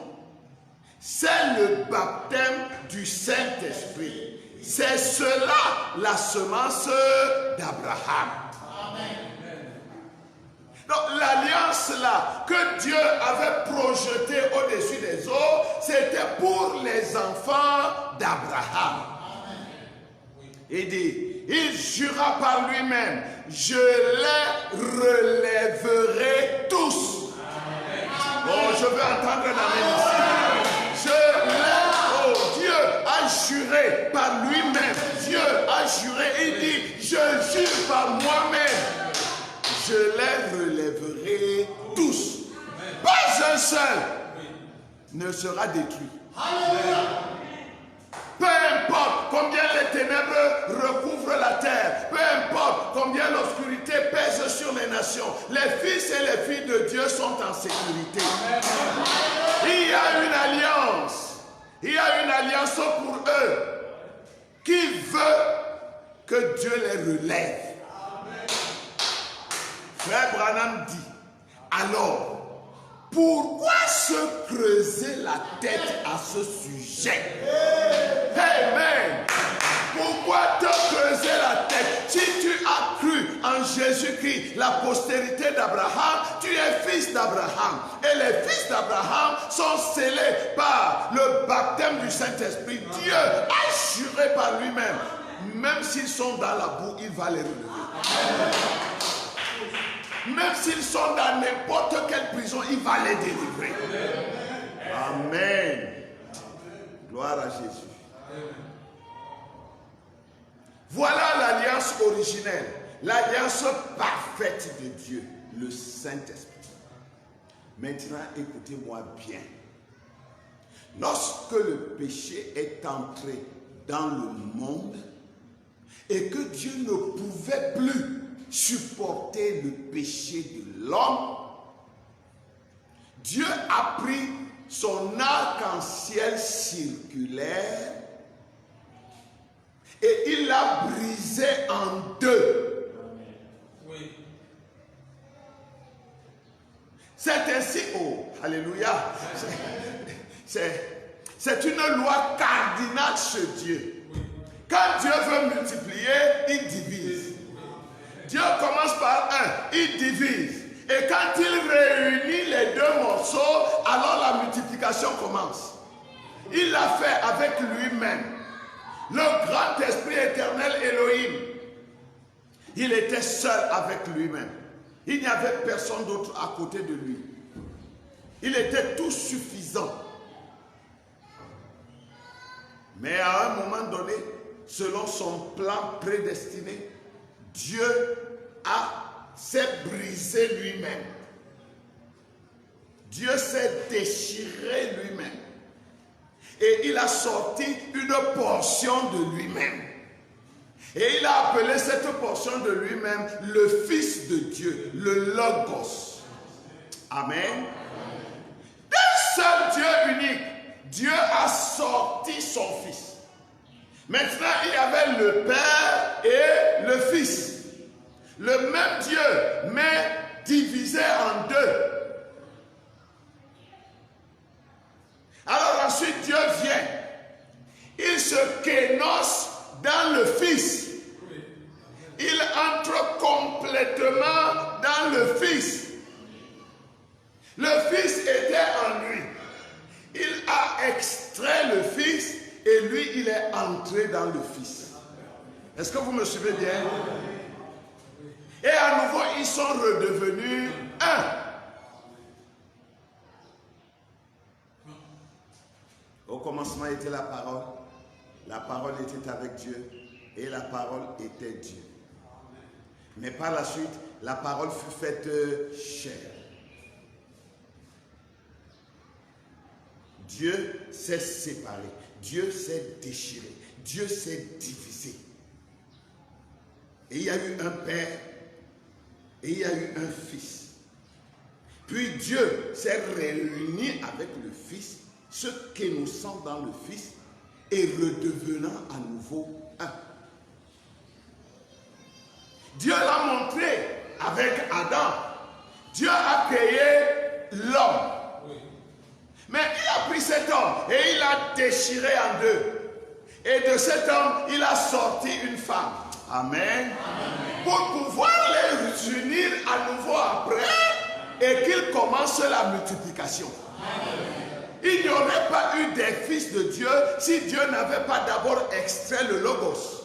S1: C'est le baptême du Saint-Esprit. C'est cela la semence d'Abraham. Donc l'alliance là que Dieu avait projetée au-dessus des eaux, c'était pour les enfants d'Abraham. Il dit, il jura par lui-même, je les relèverai tous. Oh, je veux entendre la même ici. Dieu a juré par lui-même. Dieu a juré, il dit, je jure par moi-même. Je les relèverai tous. Pas un seul ne sera détruit. Peu importe combien les ténèbres recouvrent la terre, peu importe combien l'obscurité pèse sur les nations, les fils et les filles de Dieu sont en sécurité. Il y a une alliance. Il y a une alliance pour eux qui veut que Dieu les relève. Frère Branham dit, alors, pourquoi se creuser la tête à ce sujet? Amen. Pourquoi te creuser la tête? Si tu as cru en Jésus-Christ, la postérité d'Abraham, tu es fils d'Abraham. Et les fils d'Abraham sont scellés par le baptême du Saint-Esprit. Dieu a juré par lui-même. Même s'ils sont dans la boue, il va les relever. Même s'ils sont dans n'importe quelle prison, il va les délivrer. Amen. Gloire à Jésus. Voilà l'alliance originelle, l'alliance parfaite de Dieu, le Saint-Esprit. Maintenant, écoutez-moi bien. Lorsque le péché est entré dans le monde et que Dieu ne pouvait plus supporter le péché de l'homme, Dieu a pris son arc-en-ciel circulaire et il l'a brisé en deux. Oui. C'est ainsi, oh, alléluia, c'est une loi cardinale chez Dieu. Quand Dieu veut multiplier, il divise. Dieu commence par un, il divise. Et quand il réunit les deux morceaux, alors la multiplication commence. Il l'a fait avec lui-même. Le grand esprit éternel Elohim. Il était seul avec lui-même. Il n'y avait personne d'autre à côté de lui. Il était tout suffisant. Mais à un moment donné, selon son plan prédestiné, Dieu s'est brisé lui-même. Dieu s'est déchiré lui-même. Et il a sorti une portion de lui-même. Et il a appelé cette portion de lui-même le Fils de Dieu, le Logos. Amen. D'un seul Dieu unique, Dieu a sorti son Fils. Maintenant, il y avait le Père et le Fils. Le même Dieu, mais divisé en deux. Alors ensuite, Dieu vient. Il se kénoce dans le Fils. Il entre complètement dans le Fils. Le Fils était en lui. Il a extrait le Fils et lui, il est entré dans le Fils. Est-ce que vous me suivez bien? Et à nouveau, ils sont redevenus un. Au commencement était la parole. La parole était avec Dieu. Et la parole était Dieu. Mais par la suite, la parole fut faite chair. Dieu s'est séparé. Dieu s'est déchiré. Dieu s'est divisé. Et il y a eu un Père. Et il y a eu un Fils. Puis Dieu s'est réuni avec le Fils, ce que nous sommes dans le Fils, et redevenant à nouveau un. Dieu l'a montré avec Adam. Dieu a créé l'homme. Mais il a pris cet homme et il l'a déchiré en deux. Et de cet homme, il a sorti une femme. Amen. Pour pouvoir les unir à nouveau après et qu'ils commencent la multiplication. Il n'y aurait pas eu des fils de Dieu si Dieu n'avait pas d'abord extrait le Logos.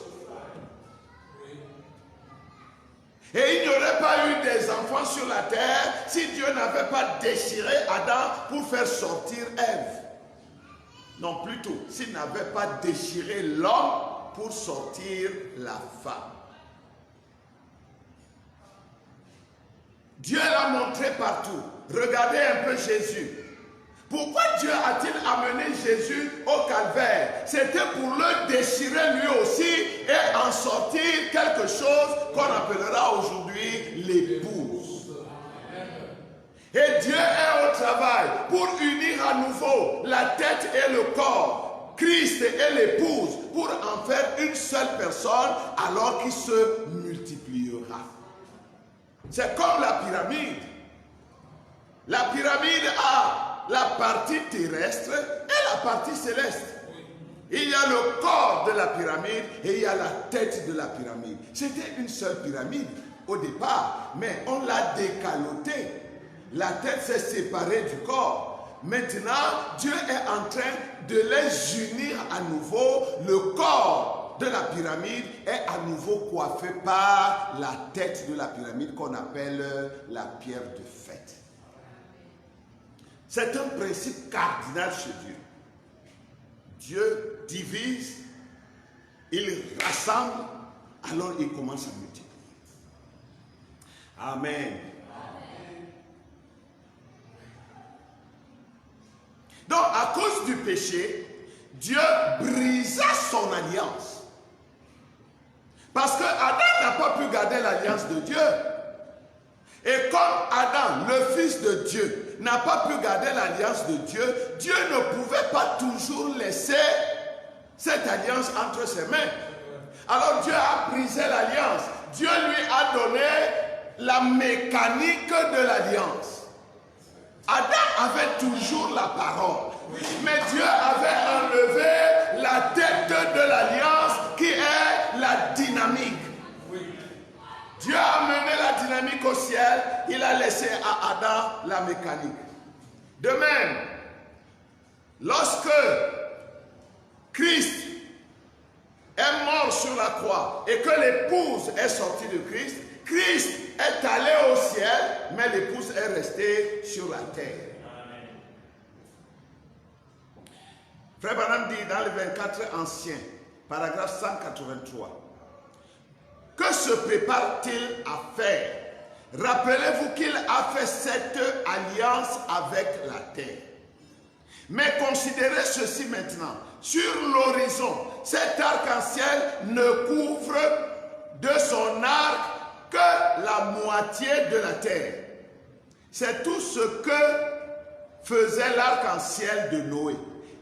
S1: Et il n'y aurait pas eu des enfants sur la terre si Dieu n'avait pas déchiré Adam pour faire sortir Ève. Non, plutôt, s'il n'avait pas déchiré l'homme pour sortir la femme. Dieu l'a montré partout. Regardez un peu Jésus. Pourquoi Dieu a-t-il amené Jésus au calvaire? C'était pour le déchirer lui aussi et en sortir quelque chose qu'on appellera aujourd'hui l'épouse. Et Dieu est au travail pour unir à nouveau la tête et le corps, Christ et l'épouse, pour en faire une seule personne alors qu'il se multipliera. C'est comme la pyramide. La pyramide a la partie terrestre et la partie céleste. Il y a le corps de la pyramide et il y a la tête de la pyramide. C'était une seule pyramide au départ, mais on l'a décalotée. La tête s'est séparée du corps. Maintenant, Dieu est en train de les unir à nouveau. Le corps de la pyramide est à nouveau coiffé par la tête de la pyramide qu'on appelle la pierre de fête. C'est un principe cardinal chez Dieu. Dieu divise, il rassemble, alors il commence à multiplier. Amen. Donc, à cause du péché, Dieu brisa son alliance. Parce que Adam n'a pas pu garder l'alliance de Dieu. Et comme Adam, le fils de Dieu, n'a pas pu garder l'alliance de Dieu, Dieu ne pouvait pas toujours laisser cette alliance entre ses mains. Alors Dieu a brisé l'alliance. Dieu lui a donné la mécanique de l'alliance. Adam avait toujours la parole, mais Dieu avait enlevé la tête de l'alliance qui est la dynamique. Dieu a mené la dynamique au ciel, il a laissé à Adam la mécanique. De même, lorsque Christ est mort sur la croix et que l'épouse est sortie de Christ, Christ est allé au ciel, mais l'épouse est restée sur la terre. Amen. Frère Branham dit dans les 24 anciens, paragraphe 183, que se prépare-t-il à faire? Rappelez-vous qu'il a fait cette alliance avec la terre. Mais considérez ceci maintenant. Sur l'horizon, cet arc-en-ciel ne couvre de son arc que la moitié de la terre. C'est tout ce que faisait l'arc-en-ciel de Noé.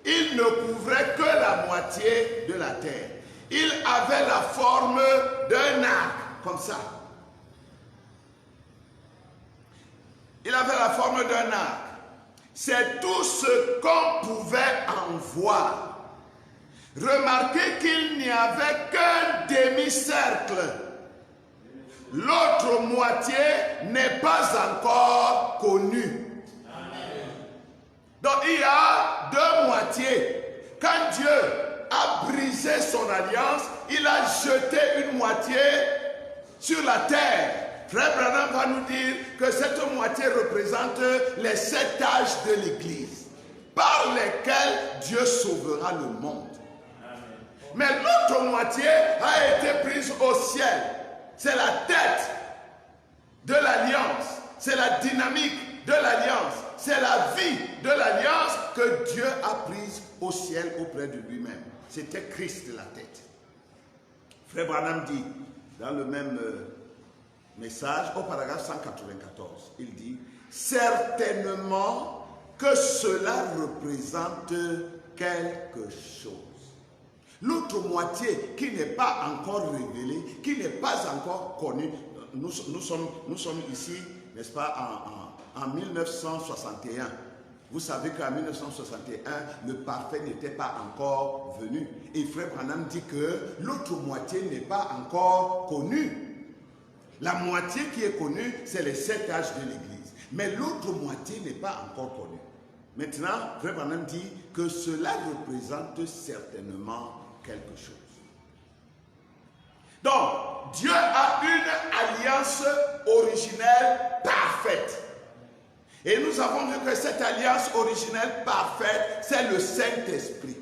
S1: Il ne couvrait que la moitié de la terre. Il avait la forme d'un arc, comme ça. Il avait la forme d'un arc. C'est tout ce qu'on pouvait en voir. Remarquez qu'il n'y avait qu'un demi-cercle. L'autre moitié n'est pas encore connue. Donc il y a deux moitiés. Quand Dieu a brisé son alliance, il a jeté une moitié sur la terre. Frère Branham va nous dire que cette moitié représente les 7 âges de l'Église par lesquels Dieu sauvera le monde. Mais l'autre moitié a été prise au ciel. C'est la tête de l'alliance, c'est la dynamique de l'alliance, c'est la vie de l'alliance que Dieu a prise au ciel auprès de lui-même. C'était Christ la tête. Frère Branham dit dans le même message au paragraphe 194, il dit certainement que cela représente quelque chose. L'autre moitié qui n'est pas encore révélée, qui n'est pas encore connue, nous sommes ici, n'est-ce pas, en 1961. Vous savez qu'en 1961, le parfait n'était pas encore venu. Et Frère Branham dit que l'autre moitié n'est pas encore connue. La moitié qui est connue, c'est les 7 âges de l'Église. Mais l'autre moitié n'est pas encore connue. Maintenant, Frère Branham dit que cela représente certainement quelque chose. Donc, Dieu a une alliance originelle parfaite. Et nous avons vu que cette alliance originelle parfaite, c'est le Saint-Esprit.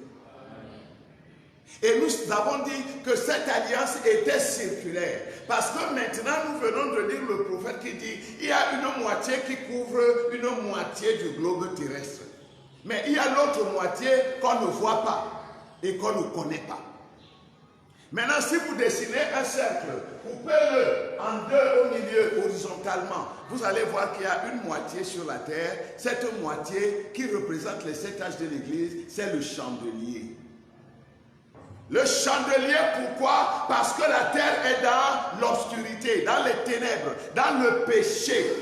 S1: Et nous avons dit que cette alliance était circulaire. Parce que maintenant, nous venons de lire le prophète qui dit il y a une moitié qui couvre une moitié du globe terrestre. Mais il y a l'autre moitié qu'on ne voit pas et qu'on ne connaît pas. Maintenant, si vous dessinez un cercle, coupez-le en deux au milieu, horizontalement, vous allez voir qu'il y a une moitié sur la terre. Cette moitié qui représente les 7 âges de l'Église, c'est le chandelier. Le chandelier, pourquoi? Parce que la terre est dans l'obscurité, dans les ténèbres, dans le péché.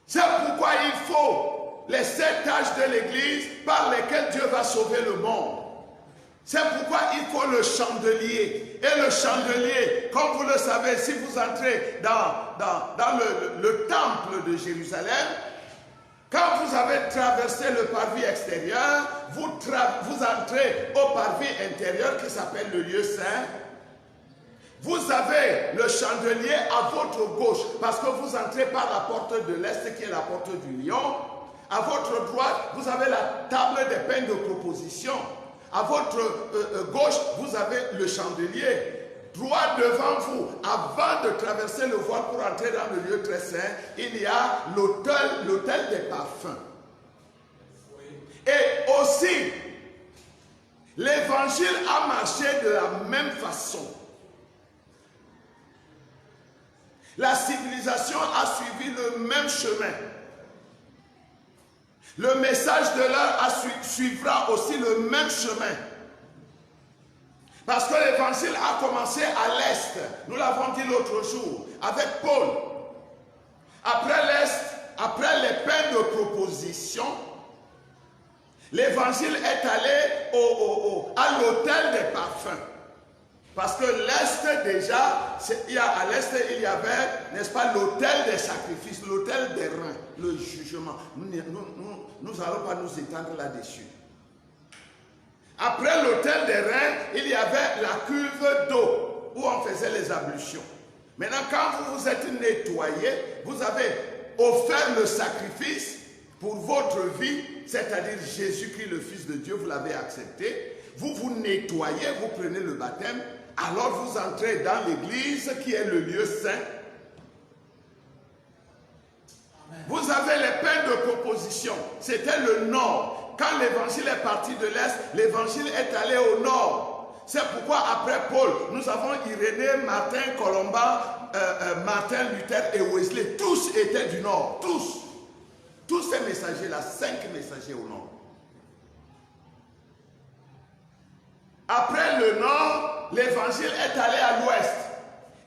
S1: C'est pourquoi il faut les 7 âges de l'Église par lesquels Dieu va sauver le monde. C'est pourquoi il faut le chandelier. Et le chandelier, comme vous le savez, si vous entrez dans le temple de Jérusalem, quand vous avez traversé le parvis extérieur, vous entrez au parvis intérieur qui s'appelle le lieu saint. Vous avez le chandelier à votre gauche parce que vous entrez par la porte de l'Est qui est la porte du lion. À votre droite, vous avez la table des pains de proposition. À votre gauche, vous avez le chandelier. Droit devant vous, avant de traverser le voile pour entrer dans le lieu très saint, il y a l'autel des parfums. Et aussi, l'évangile a marché de la même façon. La civilisation a suivi le même chemin. Le message de l'heure suivra aussi le même chemin. Parce que l'évangile a commencé à l'Est. Nous l'avons dit l'autre jour avec Paul. Après l'Est, après les peines de proposition, l'évangile est allé à l'autel des parfums. Parce que l'Est déjà, à l'Est il y avait, n'est-ce pas, l'autel des sacrifices, l'autel des reins, le jugement. Nous n'allons pas nous étendre là-dessus. Après l'autel des reins, il y avait la cuve d'eau où on faisait les ablutions. Maintenant, quand vous vous êtes nettoyé, vous avez offert le sacrifice pour votre vie, c'est-à-dire Jésus-Christ, le Fils de Dieu, vous l'avez accepté. Vous vous nettoyez, vous prenez le baptême, alors vous entrez dans l'église qui est le lieu saint. Amen. Vous avez les peines de proposition, c'était le nord. Quand l'évangile est parti de l'est, l'évangile est allé au nord. C'est pourquoi après Paul, nous avons Irénée, Martin, Colomban, Martin Luther et Wesley. Tous étaient du nord, tous. Tous ces messagers-là, 5 messagers au nord. Après le nord, l'évangile est allé à l'ouest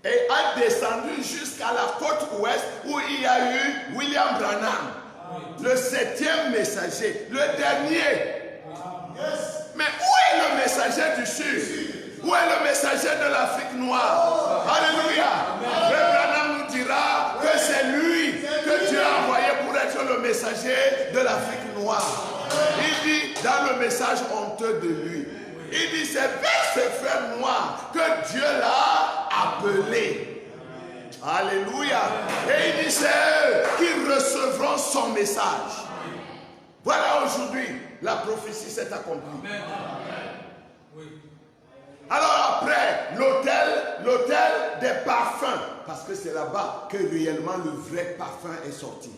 S1: et a descendu jusqu'à la côte ouest où il y a eu William Branham, le 7e messager, le dernier. Mais où est le messager du sud? Où est le messager de l'Afrique noire? Alléluia. Le Branham nous dira que c'est lui que Dieu a envoyé pour être le messager de l'Afrique noire. Il dit dans le message honteux de lui, il dit c'est vers ses frères noirs que Dieu l'a appelé. Alléluia. Et il dit c'est eux qui recevront son message. Voilà aujourd'hui la prophétie s'est accomplie. Alors après l'autel des parfums, parce que c'est là-bas que réellement le vrai parfum est sorti.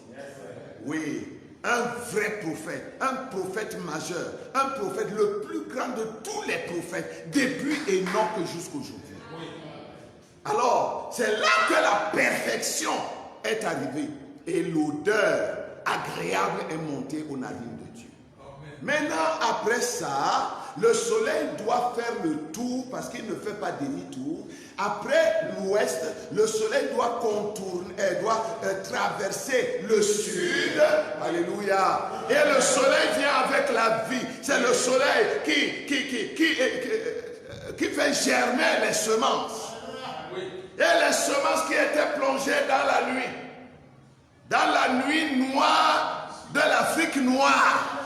S1: Oui. Un vrai prophète, un prophète majeur, un prophète le plus grand de tous les prophètes, depuis Enoch jusqu'aujourd'hui. Alors, c'est là que la perfection est arrivée et l'odeur agréable est montée aux narines de Dieu. Maintenant, après ça, le soleil doit faire le tour parce qu'il ne fait pas demi-tour. Après l'ouest, le soleil doit contourner, doit traverser le sud. Alléluia. Et le soleil vient avec la vie. C'est le soleil qui fait germer les semences. Et les semences qui étaient plongées dans la nuit. Dans la nuit noire de l'Afrique noire.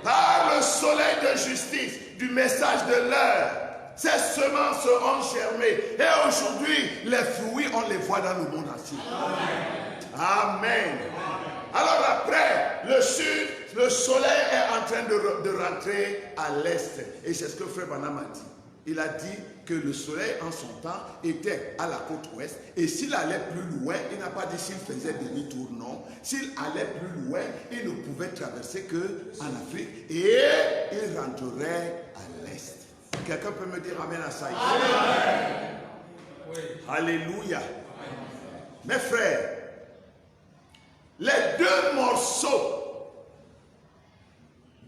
S1: Par le soleil de justice, du message de l'heure, ces semences ont germé. Et aujourd'hui, les fruits, on les voit dans le monde entier. Amen. Alors après, le sud, le soleil est en train de rentrer à l'est. Et c'est ce que Frère Branham a dit. Il a dit que le soleil en son temps était à la côte ouest. Et s'il allait plus loin, il n'a pas dit s'il faisait demi-tour, non. S'il allait plus loin, il ne pouvait traverser qu'en Afrique. Et il rentrerait à l'est. Quelqu'un peut me dire amen à ça? Amen. Alléluia. Mes frères, les deux morceaux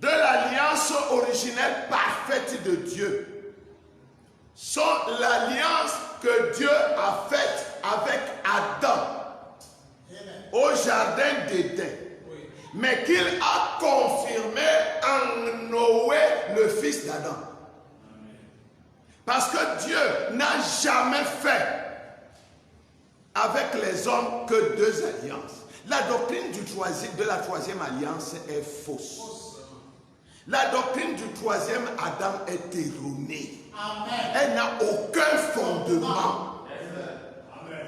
S1: de l'alliance originelle parfaite de Dieu sont l'alliance que Dieu a faite avec Adam au jardin d'Éden, mais qu'il a confirmé en Noé, le fils d'Adam. Parce que Dieu n'a jamais fait avec les hommes que 2 alliances. La doctrine de la troisième alliance est fausse. La doctrine du 3e Adam est erronée. Amen. Elle n'a aucun fondement. Amen.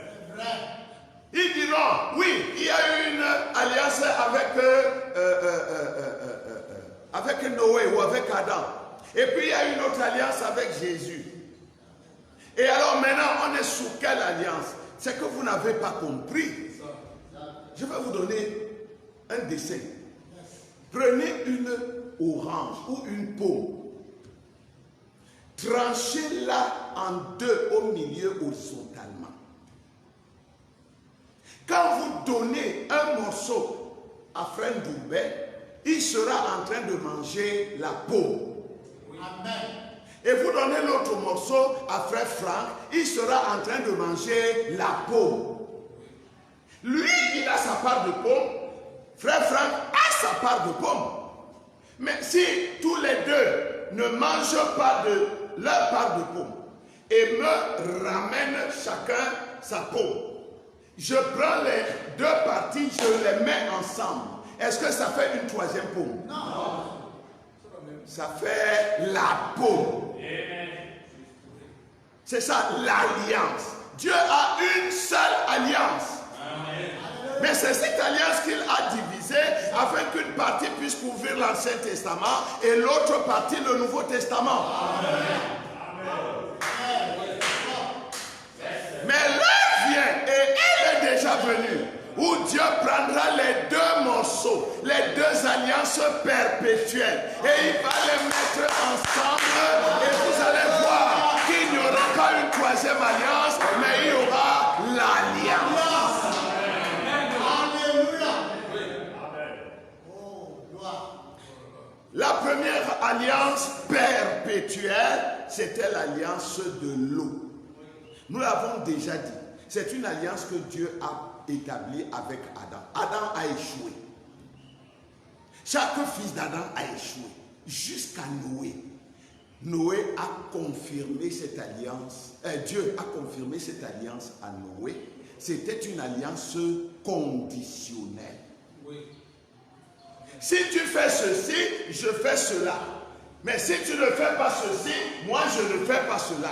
S1: Ils diront, oui, il y a eu une alliance avec Noé ou avec Adam. Et puis il y a une autre alliance avec Jésus. Et alors maintenant, on est sous quelle alliance? C'est que vous n'avez pas compris. Je vais vous donner un dessin. Prenez une orange ou une pomme. tranchez-la en deux au milieu horizontalement. Quand vous donnez un morceau à Frère Doumbé, il sera en train de manger la peau. Amen. Et vous donnez l'autre morceau à Frère Franck, il sera en train de manger la peau. Lui, il a sa part de pomme. Frère Franck a sa part de pomme. Mais si tous les deux ne mangent pas de leur part de pomme et me ramènent chacun sa pomme, je prends les deux parties, je les mets ensemble. Est-ce que ça fait une troisième pomme? Non. Ça fait la pomme. C'est ça l'alliance. Dieu a une seule alliance. Amen. Mais c'est cette alliance qu'il a divisée afin qu'une partie puisse couvrir l'Ancien Testament et l'autre partie le Nouveau Testament. Amen. Mais l'heure vient et elle est déjà venue où Dieu prendra les deux morceaux, les deux alliances perpétuelles et il va les mettre ensemble et vous allez voir qu'il n'y aura pas une troisième alliance, mais il y aura l'alliance. La première alliance perpétuelle, c'était l'alliance de l'eau. Nous l'avons déjà dit. C'est une alliance que Dieu a établie avec Adam. Adam a échoué. Chaque fils d'Adam a échoué. Jusqu'à Noé. Noé a confirmé cette alliance. Dieu a confirmé cette alliance à Noé. C'était une alliance conditionnelle. Oui. Si tu fais ceci, je fais cela. Mais si tu ne fais pas ceci, moi je ne fais pas cela.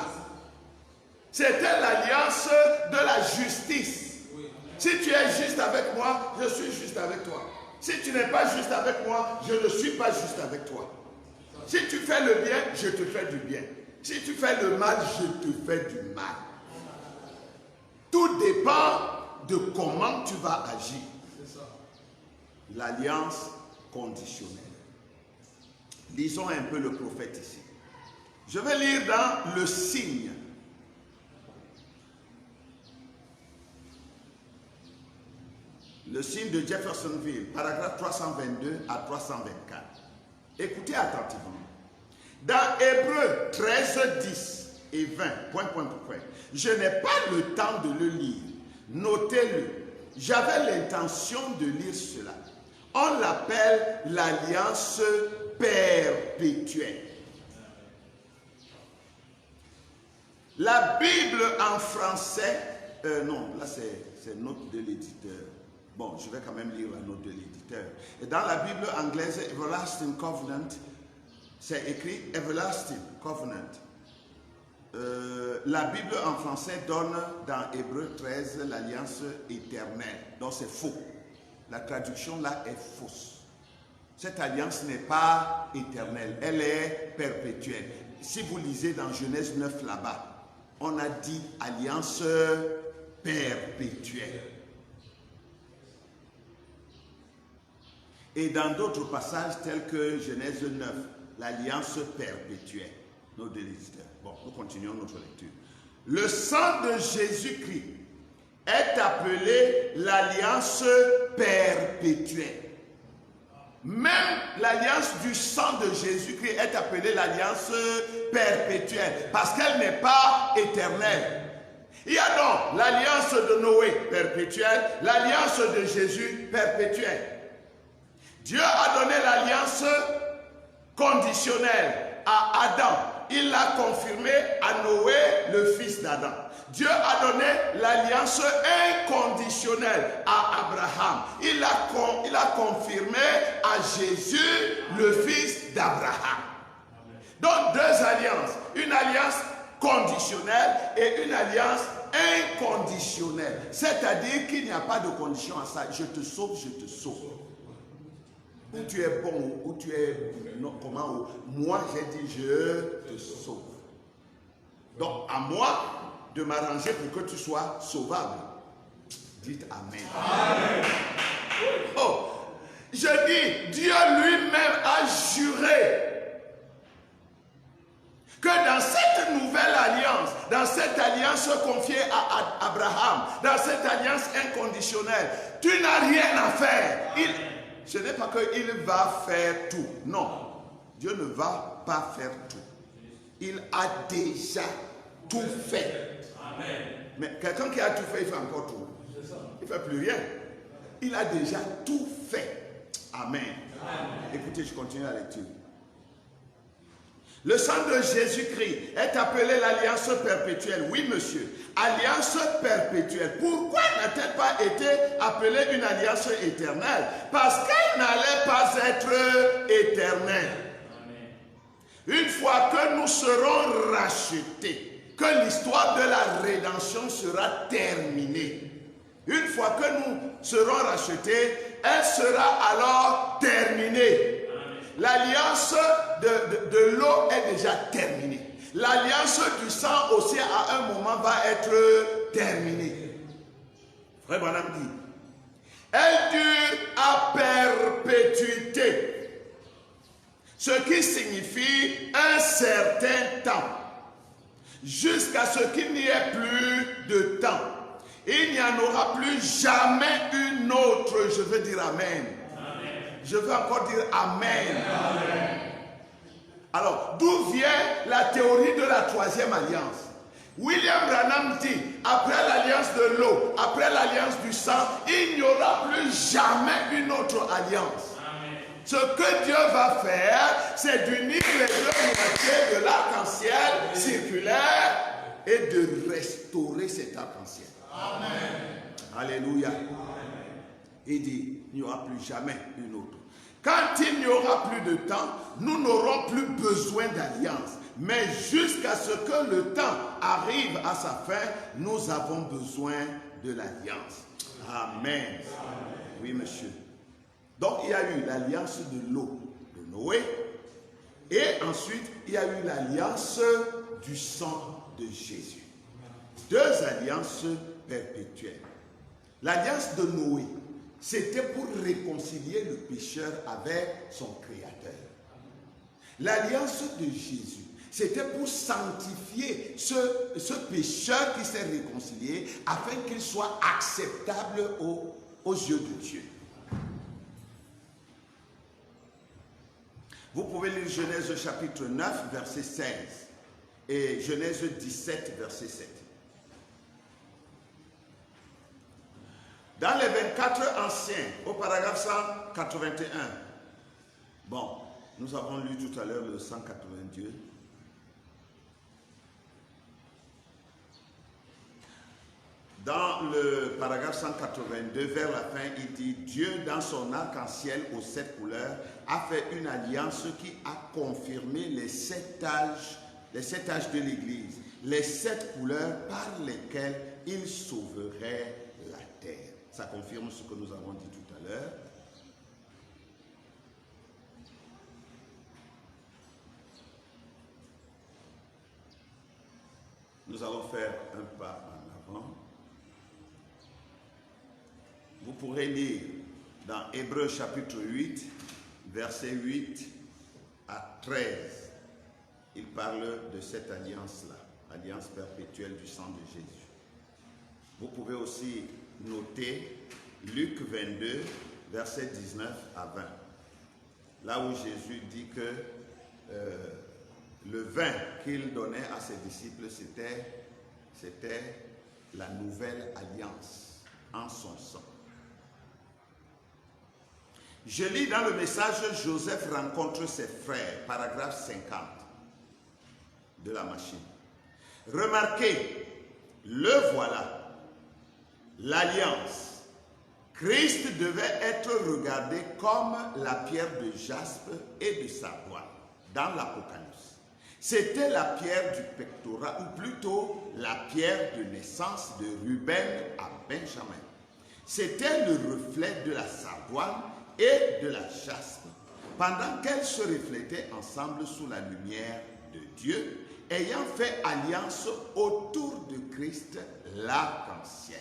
S1: C'était l'alliance de la justice. Oui. Si tu es juste avec moi, je suis juste avec toi. Si tu n'es pas juste avec moi, je ne suis pas juste avec toi. Si tu fais le bien, je te fais du bien. Si tu fais le mal, je te fais du mal. Tout dépend de comment tu vas agir. L'alliance conditionnelle. Lisons un peu le prophète ici. Je vais lire dans le signe. Le signe de Jeffersonville, paragraphe 322 à 324. Écoutez attentivement. Dans Hébreux 13, 10 et 20, je n'ai pas le temps de le lire. Notez-le. J'avais l'intention de lire cela. On l'appelle l'alliance perpétuelle. La Bible en français, non, là c'est note de l'éditeur. Bon, je vais quand même lire la note de l'éditeur. Et dans la Bible anglaise, Everlasting Covenant, c'est écrit Everlasting Covenant. La Bible en français donne dans Hébreux 13 l'alliance éternelle. Donc c'est faux. La traduction là est fausse. Cette alliance n'est pas éternelle, elle est perpétuelle. Si vous lisez dans Genèse 9 là-bas, on a dit alliance perpétuelle. Et dans d'autres passages tels que Genèse 9, l'alliance perpétuelle. Nos deux éditeurs. Bon, nous continuons notre lecture. Le sang de Jésus-Christ est appelé l'alliance perpétuelle. Même l'alliance du sang de Jésus-Christ est appelée l'alliance perpétuelle parce qu'elle n'est pas éternelle. Il y a donc l'alliance de Noé perpétuelle, l'alliance de Jésus perpétuelle. Dieu a donné l'alliance conditionnelle à Adam. Il l'a confirmé à Noé, le fils d'Adam. Dieu a donné l'alliance inconditionnelle à Abraham. Il a confirmé à Jésus, le fils d'Abraham. Donc deux alliances. Une alliance conditionnelle et une alliance inconditionnelle. C'est-à-dire qu'il n'y a pas de condition à ça. Je te sauve, je te sauve. Où tu es bon, où tu es... Non, comment? Moi, j'ai dit, je te sauve. Donc, à moi de m'arranger pour que tu sois sauvable. Dites Amen. Amen. Oh, je dis, Dieu lui-même a juré Que dans cette nouvelle alliance, dans cette alliance confiée à Abraham, dans cette alliance inconditionnelle, tu n'as rien à faire. Ce n'est pas qu'il va faire tout. Non, Dieu ne va pas faire tout. Il a déjà tout fait. Amen. Mais quelqu'un qui a tout fait, il fait encore tout. Il ne fait plus rien. Il a déjà tout fait. Amen. Amen. Écoutez, je continue la lecture. Le sang de Jésus-Christ est appelé l'alliance perpétuelle. Oui, monsieur. Alliance perpétuelle. Pourquoi n'a-t-elle pas été appelée une alliance éternelle? Parce qu'elle n'allait pas être éternelle. Une fois que nous serons rachetés, que l'histoire de la rédemption sera terminée. Une fois que nous serons rachetés, elle sera alors terminée. L'alliance de l'eau est déjà terminée. L'alliance du sang aussi à un moment va être terminée. Frère Branham dit, elle dure à perpétuité. Ce qui signifie un certain temps. Jusqu'à ce qu'il n'y ait plus de temps. Il n'y en aura plus jamais une autre. Je veux dire Amen. Je veux encore dire Amen. Amen. Alors, d'où vient la théorie de la troisième alliance? William Branham dit, après l'alliance de l'eau, après l'alliance du sang, il n'y aura plus jamais une autre alliance. Amen. Ce que Dieu va faire, c'est d'unir les deux moitiés de l'arc-en-ciel circulaire et de restaurer cet arc-en-ciel. Amen. Alléluia. Amen. Il dit, il n'y aura plus jamais une autre. Quand il n'y aura plus de temps, nous n'aurons plus besoin d'alliance. Mais jusqu'à ce que le temps arrive à sa fin, nous avons besoin de l'alliance. Amen. Oui, monsieur. Donc, il y a eu l'alliance de l'eau de Noé. Et ensuite, il y a eu l'alliance du sang de Jésus. Deux alliances perpétuelles. L'alliance de Noé, c'était pour réconcilier le pécheur avec son Créateur. L'alliance de Jésus, c'était pour sanctifier ce pécheur qui s'est réconcilié afin qu'il soit acceptable aux yeux de Dieu. Vous pouvez lire Genèse chapitre 9, verset 16 et Genèse 17, verset 7. Dans les 24 anciens, au paragraphe 181, bon, nous avons lu tout à l'heure le 182. Dans le paragraphe 182, vers la fin, il dit « Dieu, dans son arc-en-ciel aux 7 couleurs, a fait une alliance qui a confirmé les 7 âges de l'Église, les 7 couleurs par lesquelles il sauverait la terre. » Ça confirme ce que nous avons dit tout à l'heure. Nous allons faire un pas en avant. Vous pourrez lire dans Hébreux chapitre 8, versets 8 à 13. Il parle de cette alliance-là, alliance perpétuelle du sang de Jésus. Vous pouvez aussi noter Luc 22, versets 19 à 20. Là où Jésus dit que le vin qu'il donnait à ses disciples, c'était la nouvelle alliance en son sang. Je lis dans le message « Joseph rencontre ses frères », paragraphe 50 de la machine. Remarquez, le voilà, l'alliance. Christ devait être regardé comme la pierre de jaspe et de sardoine dans l'Apocalypse. C'était la pierre du pectorat, ou plutôt la pierre de naissance de Ruben à Benjamin. C'était le reflet de la sardoine et de la jaspe, pendant qu'elles se reflétaient ensemble sous la lumière de Dieu, ayant fait alliance autour de Christ, l'arc-en-ciel.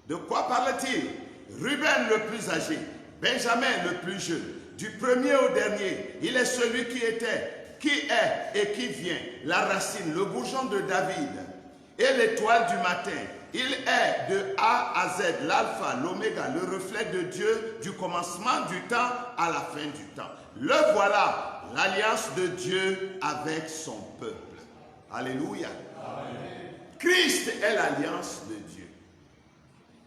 S1: De quoi parle-t-il? Ruben le plus âgé, Benjamin le plus jeune, du premier au dernier, il est celui qui était qui est et qui vient, la racine, le bourgeon de David et l'étoile du matin. Il est de A à Z, l'alpha, l'oméga, le reflet de Dieu du commencement du temps à la fin du temps. Le voilà, l'alliance de Dieu avec son peuple. Alléluia. Amen. Christ est l'alliance de Dieu.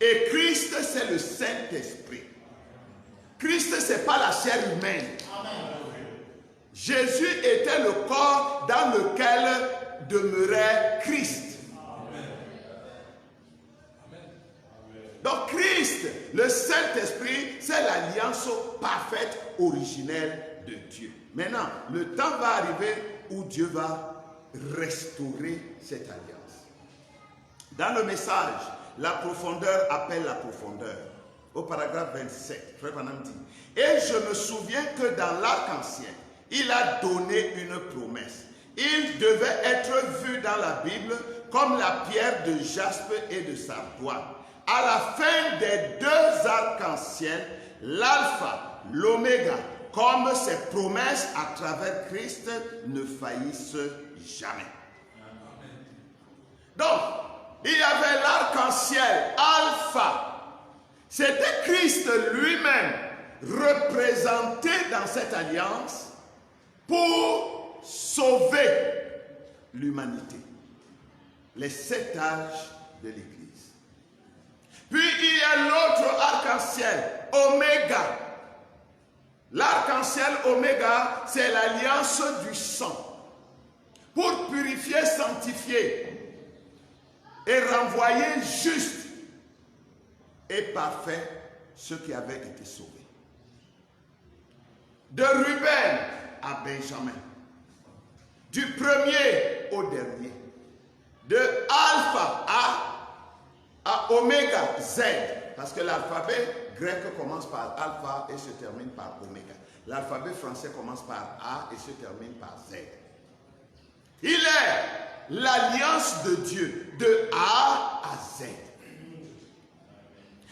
S1: Et Christ, c'est le Saint-Esprit. Christ, ce n'est pas la chair humaine. Amen. Jésus était le corps dans lequel demeurait Christ. Donc Christ, le Saint-Esprit, c'est l'alliance parfaite, originelle de Dieu. Maintenant, le temps va arriver où Dieu va restaurer cette alliance. Dans le message, la profondeur appelle la profondeur. Au paragraphe 27, Frère Branham dit, et je me souviens que dans l'arc-en-ciel, il a donné une promesse. Il devait être vu dans la Bible comme la pierre de jaspe et de sardoine. À la fin des deux arcs-en-ciel, l'alpha, l'oméga, comme ses promesses à travers Christ ne faillissent jamais. Donc, il y avait l'arc-en-ciel, alpha. C'était Christ lui-même représenté dans cette alliance pour sauver l'humanité. Les 7 âges de l'Église. Puis il y a l'autre arc-en-ciel, oméga. L'arc-en-ciel oméga, c'est l'alliance du sang. Pour purifier, sanctifier et renvoyer juste et parfait ceux qui avaient été sauvés. De Ruben à Benjamin. Du premier au dernier. De alpha à oméga, Z, parce que l'alphabet grec commence par alpha et se termine par oméga. L'alphabet français commence par A et se termine par Z. Il est l'alliance de Dieu, de A à Z.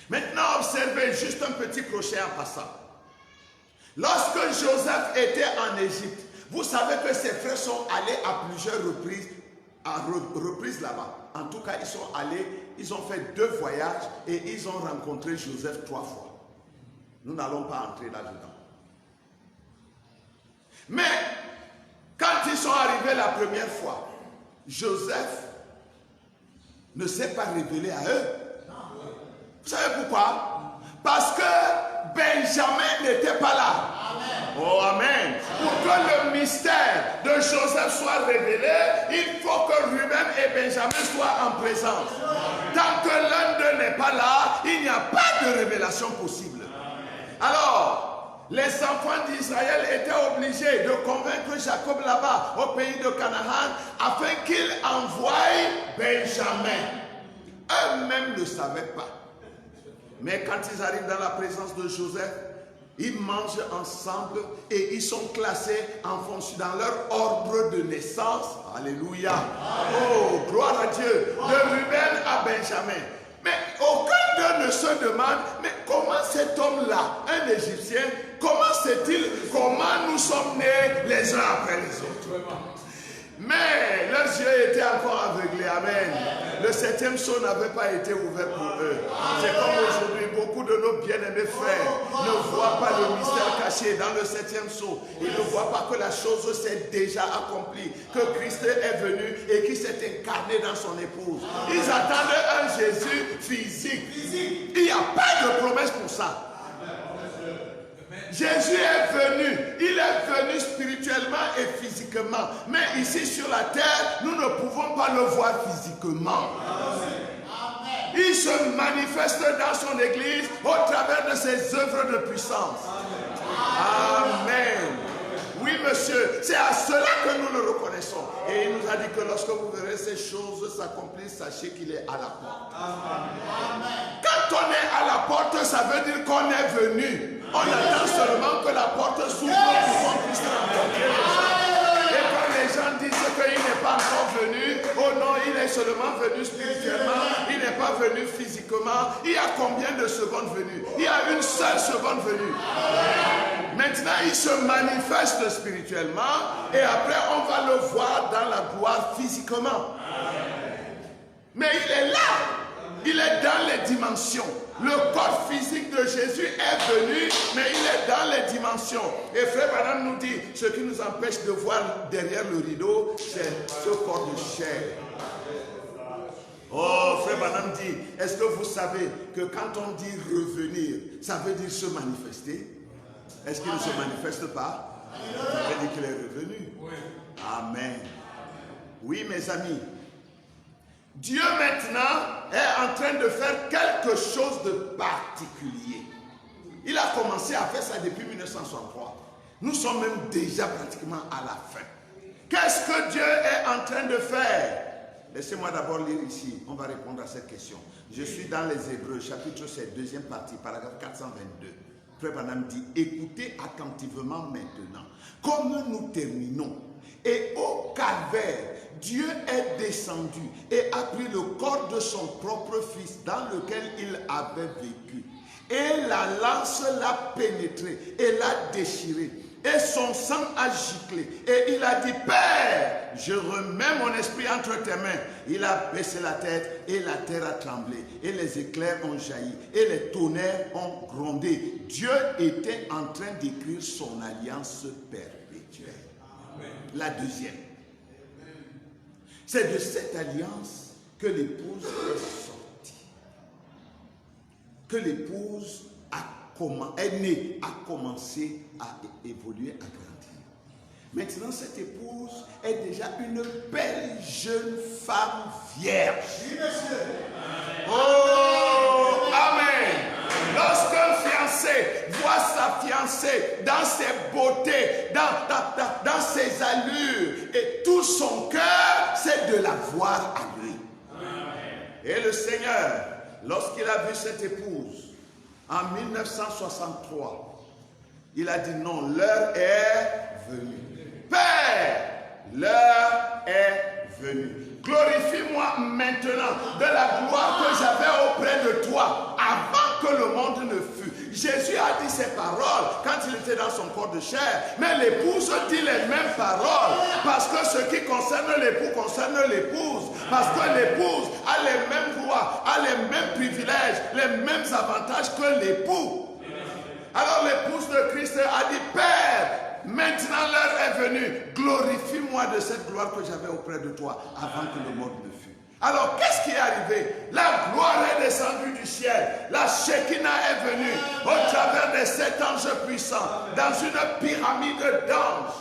S1: Maintenant, observez juste un petit crochet en passant. Lorsque Joseph était en Égypte, vous savez que ses frères sont allés à plusieurs reprises là-bas. En tout cas, ils sont allés, ils ont fait 2 voyages et ils ont rencontré Joseph 3 fois. Nous n'allons pas entrer là-dedans. Mais, quand ils sont arrivés la première fois, Joseph ne s'est pas révélé à eux. Vous savez pourquoi? Parce que Benjamin n'était pas là. Oh, amen. Pour que le mystère de Joseph soit révélé, il faut que Ruben et Benjamin soient en présence. Tant que l'un d'eux n'est pas là, il n'y a pas de révélation possible. Alors, les enfants d'Israël étaient obligés de convaincre Jacob là-bas, au pays de Canaan, afin qu'il envoie Benjamin. Eux-mêmes ne savaient pas. Mais quand ils arrivent dans la présence de Joseph, ils mangent ensemble et ils sont classés en fonction dans leur ordre de naissance. Alléluia. Oh, gloire à Dieu. De Ruben à Benjamin. Mais aucun d'eux ne se demande, mais comment cet homme-là, un Égyptien, comment sait-il comment nous sommes nés les uns après les autres? Mais leurs yeux étaient encore aveuglés. Amen. Le 7e sceau n'avait pas été ouvert pour eux. C'est comme aujourd'hui, beaucoup de nos bien-aimés frères ne voient pas le mystère caché dans le 7e sceau. Ils ne voient pas que la chose s'est déjà accomplie, que Christ est venu et qu'il s'est incarné dans son épouse. Ils attendent un Jésus physique. Il n'y a pas de promesse pour ça. Jésus est venu, il est venu spirituellement et physiquement. Mais ici sur la terre, nous ne pouvons pas le voir physiquement. Il se manifeste dans son église au travers de ses œuvres de puissance. Amen. Oui, monsieur, c'est à cela que nous le reconnaissons. Et il nous a dit que lorsque vous verrez ces choses s'accomplir, sachez qu'il est à la porte. Quand on est à la porte, ça veut dire qu'on est venu. On attend seulement que la porte s'ouvre pour qu'on puisse rencontrer les gens. Et quand les gens disent qu'il n'est pas encore venu. Oh non, il est seulement venu spirituellement. Il n'est pas venu physiquement. Il y a combien de secondes venues? Il y a une seule seconde venue. Maintenant, il se manifeste spirituellement et après, on va le voir dans la gloire physiquement. Mais il est là. Il est dans les dimensions. Le corps physique de Jésus est venu, mais il est dans les dimensions. Et Frère Branham nous dit, ce qui nous empêche de voir derrière le rideau, c'est ce corps de chair. Oh, Frère Branham dit, est-ce que vous savez que quand on dit revenir, ça veut dire se manifester? Est-ce qu'il ne se manifeste pas? Ça veut dire qu'il est revenu. Amen. Oui, mes amis. Dieu maintenant est en train de faire quelque chose de particulier. Il a commencé à faire ça depuis 1963. Nous sommes même déjà pratiquement à la fin. Qu'est-ce que Dieu est en train de faire? Laissez-moi d'abord lire ici. On va répondre à cette question. Je suis dans les Hébreux, chapitre 7, deuxième partie, paragraphe 422. Frère Branham dit, écoutez attentivement maintenant. Comme nous terminons, et au calvaire, Dieu est descendu et a pris le corps de son propre fils dans lequel il avait vécu. Et la lance l'a pénétré et l'a déchiré. Et son sang a giclé. Et il a dit, Père, je remets mon esprit entre tes mains. Il a baissé la tête et la terre a tremblé. Et les éclairs ont jailli. Et les tonnerres ont grondé. Dieu était en train d'écrire son alliance perpétuelle. Amen. La deuxième. C'est de cette alliance que l'épouse est sortie. Que l'épouse est née, a commencé à évoluer, à grandir. Maintenant, cette épouse est déjà une belle jeune femme vierge. Oh, Amen. Lorsqu'un fiancé voit sa fiancée dans ses beautés, dans ses allures, et tout son cœur, c'est de la voir à lui. Et le Seigneur, lorsqu'il a vu cette épouse, en 1963, il a dit non, l'heure est venue. Père, l'heure est venue. Glorifie-moi maintenant de la gloire que j'avais auprès de toi avant que le monde ne fût. Jésus a dit ces paroles quand il était dans son corps de chair, mais l'épouse dit les mêmes paroles parce que ce qui concerne l'époux concerne l'épouse, parce que l'épouse a les mêmes droits, a les mêmes privilèges, les mêmes avantages que l'époux. Alors l'épouse de Christ a dit, Père, maintenant l'heure est venue, glorifie-moi de cette gloire que j'avais auprès de toi avant que le monde ne fût. Alors qu'est-ce qui est arrivé? La gloire est descendue du ciel, la Shekinah est venue au travers des 7 anges puissants dans une pyramide d'anges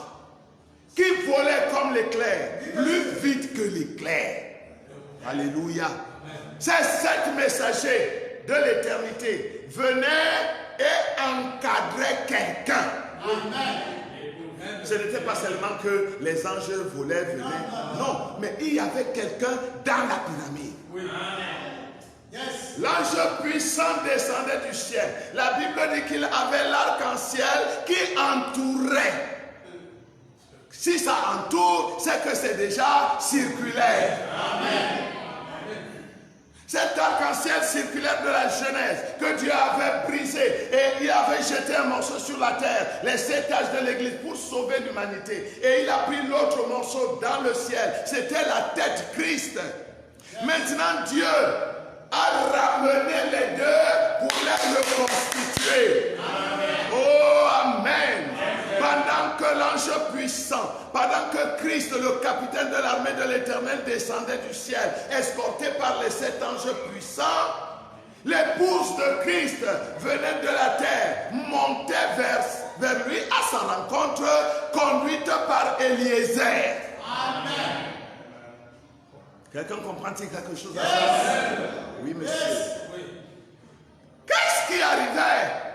S1: qui volaient comme l'éclair, plus vite que l'éclair. Alléluia. Ces 7 messagers de l'éternité venaient et encadraient quelqu'un. Amen. Ce n'était pas seulement que les anges volaient, venaient. Non, mais il y avait quelqu'un dans la pyramide. Oui. Yes. L'ange puissant descendait du ciel. La Bible dit qu'il avait l'arc-en-ciel qui entourait. Si ça entoure, c'est que c'est déjà circulaire. Amen. Cet arc-en-ciel circulaire de la Genèse que Dieu avait brisé et il avait jeté un morceau sur la terre, les 7 âges de l'église pour sauver l'humanité. Et il a pris l'autre morceau dans le ciel. C'était la tête Christ. Maintenant Dieu a ramené les deux pour les reconstituer. Oh, Amen. Pendant que l'ange puissant, pendant que Christ, le capitaine de l'armée de l'Éternel, descendait du ciel, escorté par les 7 anges puissants, l'épouse de Christ venait de la terre, montait vers lui à sa rencontre, conduite par Eliezer. Amen. Quelqu'un comprend-il quelque chose à ça? Oui, monsieur. Yes. Qu'est-ce qui arrivait?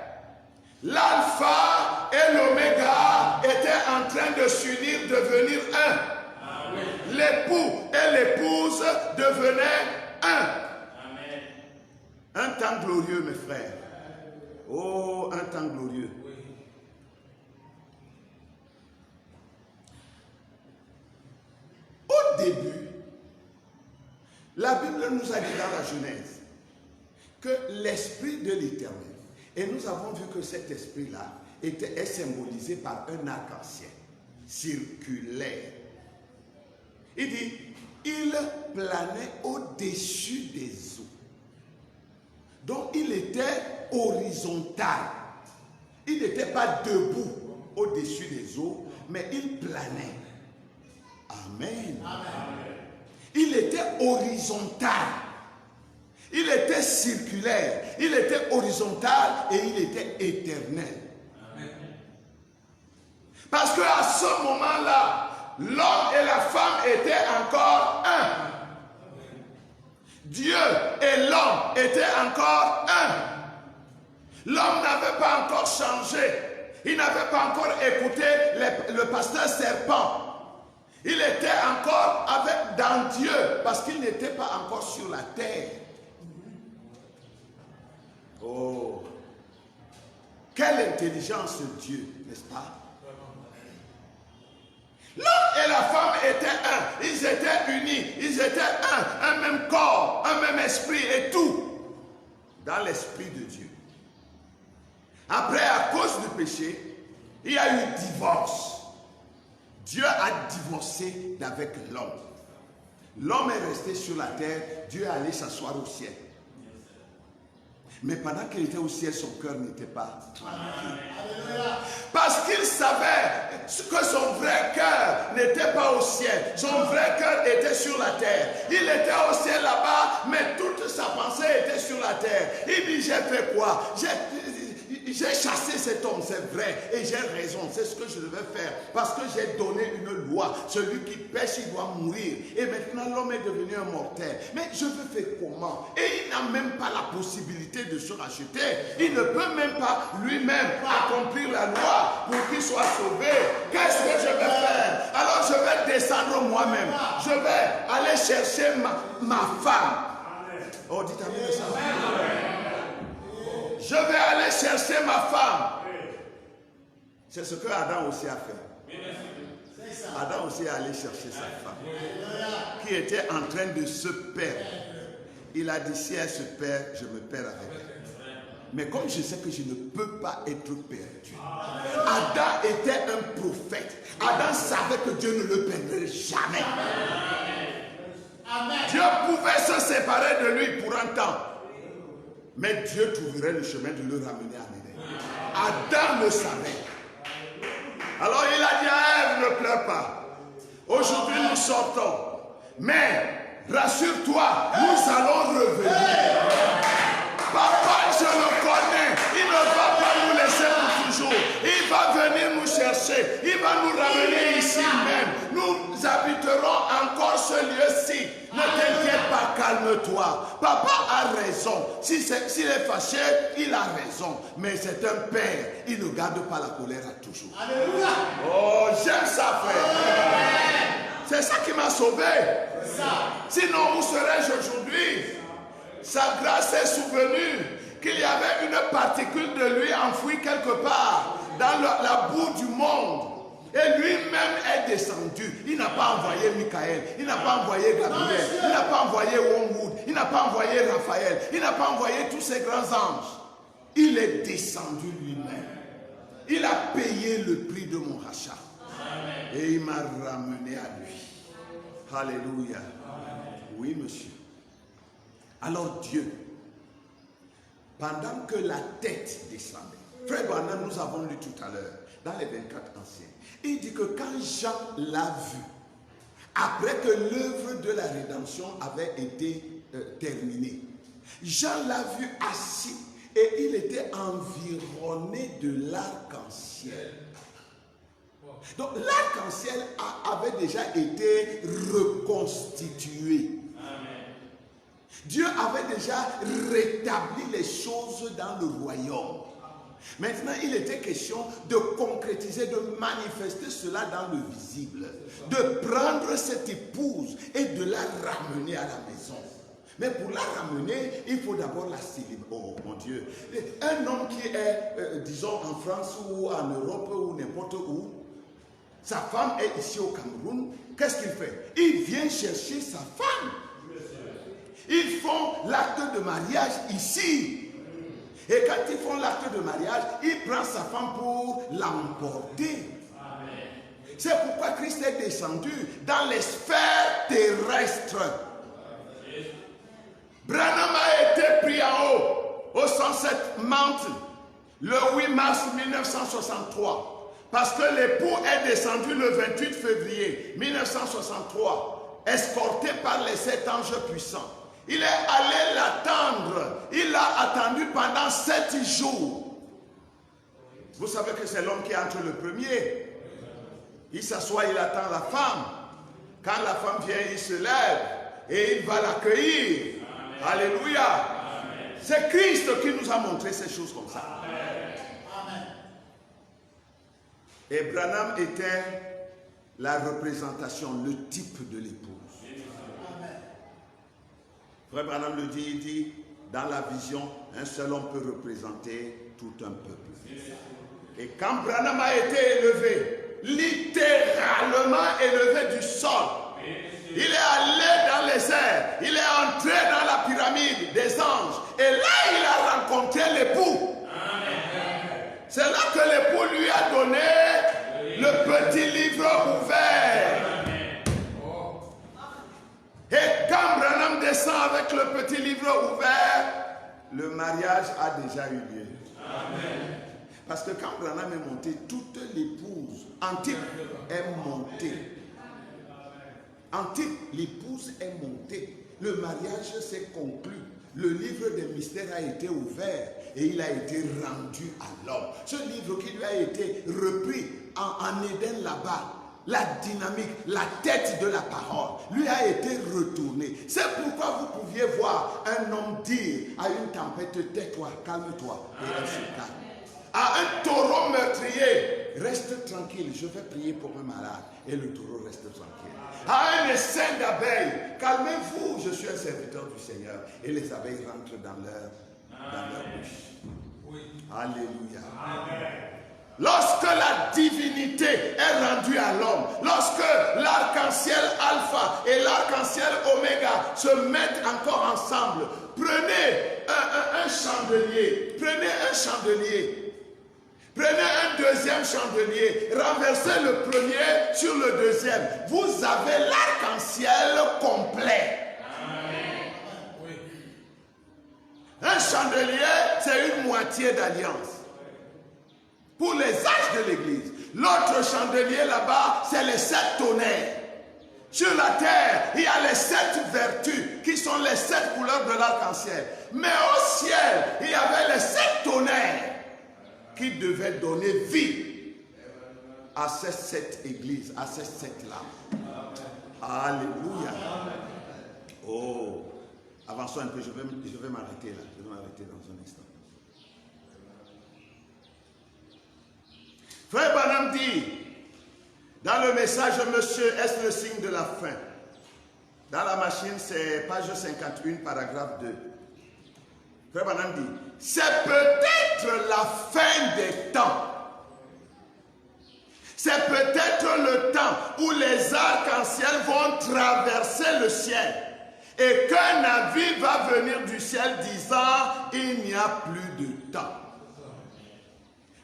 S1: L'alpha et l'oméga étaient en train de s'unir, devenir un. L'époux et l'épouse devenaient un. Un temps glorieux, mes frères. Oh, un temps glorieux. début, la Bible nous a dit dans la Genèse que l'Esprit de l'Éternel, et nous avons vu que cet esprit-là est symbolisé par un arc-en-ciel circulaire. Il dit, il planait au-dessus des eaux. Donc il était horizontal. Il n'était pas debout au-dessus des eaux, mais il planait. Amen. Amen. Il était horizontal. Il était circulaire. Il était horizontal et il était éternel. Amen. Parce qu'à ce moment-là, l'homme et la femme étaient encore un. Dieu et l'homme étaient encore un. L'homme n'avait pas encore changé. Il n'avait pas encore écouté le pasteur serpent. Il était encore dans Dieu parce qu'il n'était pas encore sur la terre. Oh, quelle intelligence Dieu, n'est-ce pas? L'homme et la femme étaient un, ils étaient unis, ils étaient un même corps, un même esprit et tout, dans l'esprit de Dieu. Après, à cause du péché, il y a eu divorce. Dieu a divorcé d'avec l'homme. L'homme est resté sur la terre, Dieu est allé s'asseoir au ciel. Mais pendant qu'il était au ciel, son cœur n'était pas tranquille. Parce qu'il savait que son vrai cœur n'était pas au ciel. Son vrai cœur était sur la terre. Il était au ciel là-bas, mais toute sa pensée était sur la terre. Il dit, j'ai fait quoi? J'ai chassé cet homme, c'est vrai, et j'ai raison, c'est ce que je devais faire, parce que j'ai donné une loi, celui qui pêche, il doit mourir, et maintenant l'homme est devenu un mortel, mais je veux faire comment? Et il n'a même pas la possibilité de se racheter, il ne peut même pas lui-même accomplir la loi pour qu'il soit sauvé. Qu'est-ce que je vais faire? Alors je vais descendre moi-même, je vais aller chercher ma femme. Oh, dites amen ça. Je vais aller chercher ma femme. C'est ce que Adam aussi a fait. Adam aussi est allé chercher sa femme, qui était en train de se perdre. Il a dit, si elle se perd, je me perds avec elle. Mais comme je sais que je ne peux pas être perdu, Adam était un prophète. Adam savait que Dieu ne le perdrait jamais. Dieu pouvait se séparer de lui pour un temps. Mais Dieu trouverait le chemin de le ramener à Éden. Adam le savait. Alors il a dit à Ève, ne pleure pas. Aujourd'hui nous sortons. Mais rassure-toi, nous allons revenir. Papa, je le connais. Il ne va pas nous laisser pour toujours. Il va venir nous chercher. Il va nous ramener ici même. Nous habiterons encore ce lieu-ci. Ne t'inquiète pas, calme-toi. Papa a raison. S'il est fâché, il a raison. Mais c'est un père. Il ne garde pas la colère à toujours. Alléluia. Oh, j'aime ça, frère. C'est ça qui m'a sauvé. Sinon, où serais-je aujourd'hui? Sa grâce est souvenue qu'il y avait une particule de lui enfouie quelque part dans la boue du monde. Et lui-même est descendu. Il n'a pas envoyé Michael, il n'a pas envoyé Gabriel, il n'a pas envoyé Wormwood, il n'a pas envoyé Raphaël, il n'a pas envoyé tous ces grands anges. Il est descendu lui-même. Il a payé le prix de mon rachat. Et il m'a ramené à lui. Alléluia. Oui, monsieur. Alors Dieu, pendant que la tête descendait, Frère Branham, nous avons lu tout à l'heure, dans les 24 anciens, il dit que quand Jean l'a vu, après que l'œuvre de la rédemption avait été terminée, Jean l'a vu assis et il était environné de l'arc-en-ciel. Donc l'arc-en-ciel avait déjà été reconstitué. Dieu avait déjà rétabli les choses dans le royaume. Maintenant, il était question de concrétiser, de manifester cela dans le visible, de prendre cette épouse et de la ramener à la maison. Mais pour la ramener, il faut d'abord la célébrer. Oh mon Dieu, un homme qui est, disons, en France ou en Europe ou n'importe où, Sa femme est ici au Cameroun. Qu'est-ce qu'il fait? Il vient chercher sa femme. Ils font l'acte de mariage ici. Et quand ils font l'acte de mariage, il prend sa femme pour l'emporter. C'est pourquoi Christ est descendu dans les sphères terrestres. Branham a été pris en haut, au Sunset Mountain, le 8 mars 1963. Parce que l'époux est descendu le 28 février 1963, escorté par les 7 anges puissants. Il est allé l'attendre. Il l'a attendu pendant 7 jours. Vous savez que c'est l'homme qui entre le premier. Il s'assoit, il attend la femme. Quand la femme vient, il se lève et il va l'accueillir. Alléluia. C'est Christ qui nous a montré ces choses comme ça. Amen. Et Branham était la représentation, le type de l'épouse. Frère Branham le dit, il dit, dans la vision, un seul homme peut représenter tout un peuple. Et quand Branham a été élevé, littéralement élevé du sol, il est allé dans les airs, il est entré dans la pyramide des anges, et là il a rencontré l'époux. C'est là que l'époux lui a donné le petit livre ouvert. Et quand Branham descend avec le petit livre ouvert, le mariage a déjà eu lieu. Amen. Parce que quand Branham est monté, toute l'épouse, Antique, est montée. Antique, l'épouse est montée. Le mariage s'est conclu. Le livre des mystères a été ouvert et il a été rendu à l'homme. Ce livre qui lui a été repris en Éden là-bas, la dynamique, la tête de la parole lui a été retournée. C'est pourquoi vous pouviez voir un homme dire à une tempête, tais-toi, calme-toi, et elle se calme. À un taureau meurtrier, reste tranquille, je vais prier pour un malade, et le taureau reste tranquille. À un essaim d'abeilles, calmez-vous, je suis un serviteur du Seigneur, et les abeilles rentrent dans leur bouche. Oui. Alléluia. Amen. Lorsque la divinité est rendue à l'homme, lorsque l'arc-en-ciel alpha et l'arc-en-ciel oméga se mettent encore ensemble, prenez un chandelier, prenez un deuxième chandelier, renversez le premier sur le deuxième, vous avez l'arc-en-ciel complet. Amen. Oui. Un chandelier, c'est une moitié d'alliance. Pour les âges de l'église. L'autre chandelier là-bas, c'est les 7 tonnerres. Sur la terre, il y a les 7 vertus qui sont les 7 couleurs de l'arc-en-ciel. Mais au ciel, il y avait les 7 tonnerres qui devaient donner vie à ces 7 églises, à ces 7 lames. Alléluia. Oh, avançons un peu, je vais m'arrêter là. Je vais m'arrêter dans un instant. Frère Branham dit, dans le message, monsieur, est-ce le signe de la fin? Dans la machine, c'est page 51, paragraphe 2. Frère Branham dit, c'est peut-être la fin des temps. C'est peut-être le temps où les arcs-en-ciel vont traverser le ciel. Et qu'un navire va venir du ciel disant, il n'y a plus de temps.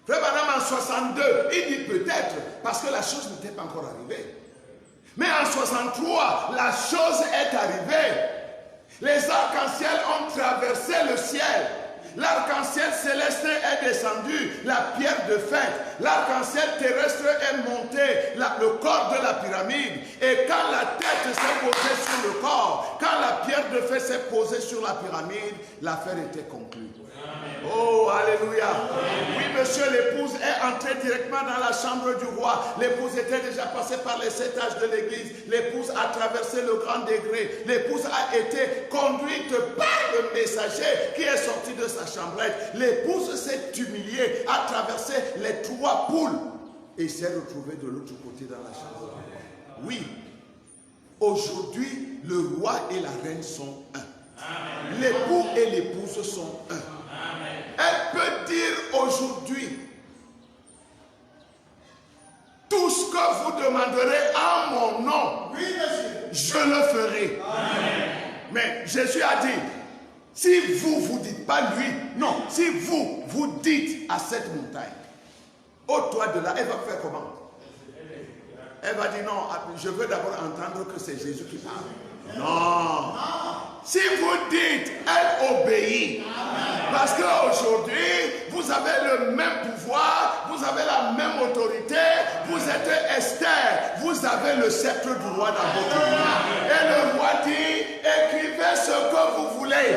S1: Frère Branham en 62, il dit peut-être, parce que la chose n'était pas encore arrivée. Mais en 63, la chose est arrivée. Les arcs-en-ciel ont traversé le ciel. L'arc-en-ciel céleste est descendu, la pierre de fête. L'arc-en-ciel terrestre est monté, le corps de la pyramide. Et quand la tête s'est posée sur le corps, quand la pierre de fête s'est posée sur la pyramide, l'affaire était conclue. Oh, alléluia. Oui, monsieur, l'épouse est entrée directement dans la chambre du roi. L'épouse était déjà passée par les 7 âges de l'église. L'épouse a traversé le grand degré. L'épouse a été conduite par le messager qui est sorti de sa chambrette. L'épouse s'est humiliée, a traversé les 3 poules et s'est retrouvée de l'autre côté dans la chambre. Oui, aujourd'hui, le roi et la reine sont un. L'époux et l'épouse sont un. Elle peut dire aujourd'hui, tout ce que vous le ferai. Amen. Mais Jésus a dit, si vous dites, pas lui, non, si vous dites à cette montagne, ôte-toi de là, elle va faire comment? Elle va dire non, je veux d'abord entendre que c'est Jésus qui parle. Non. Si vous dites, elle obéit. Parce qu'aujourd'hui, vous avez le même pouvoir, vous avez la même autorité, vous êtes Esther, vous avez le sceptre du roi dans votre main. Et le roi dit, écrivez ce que vous voulez.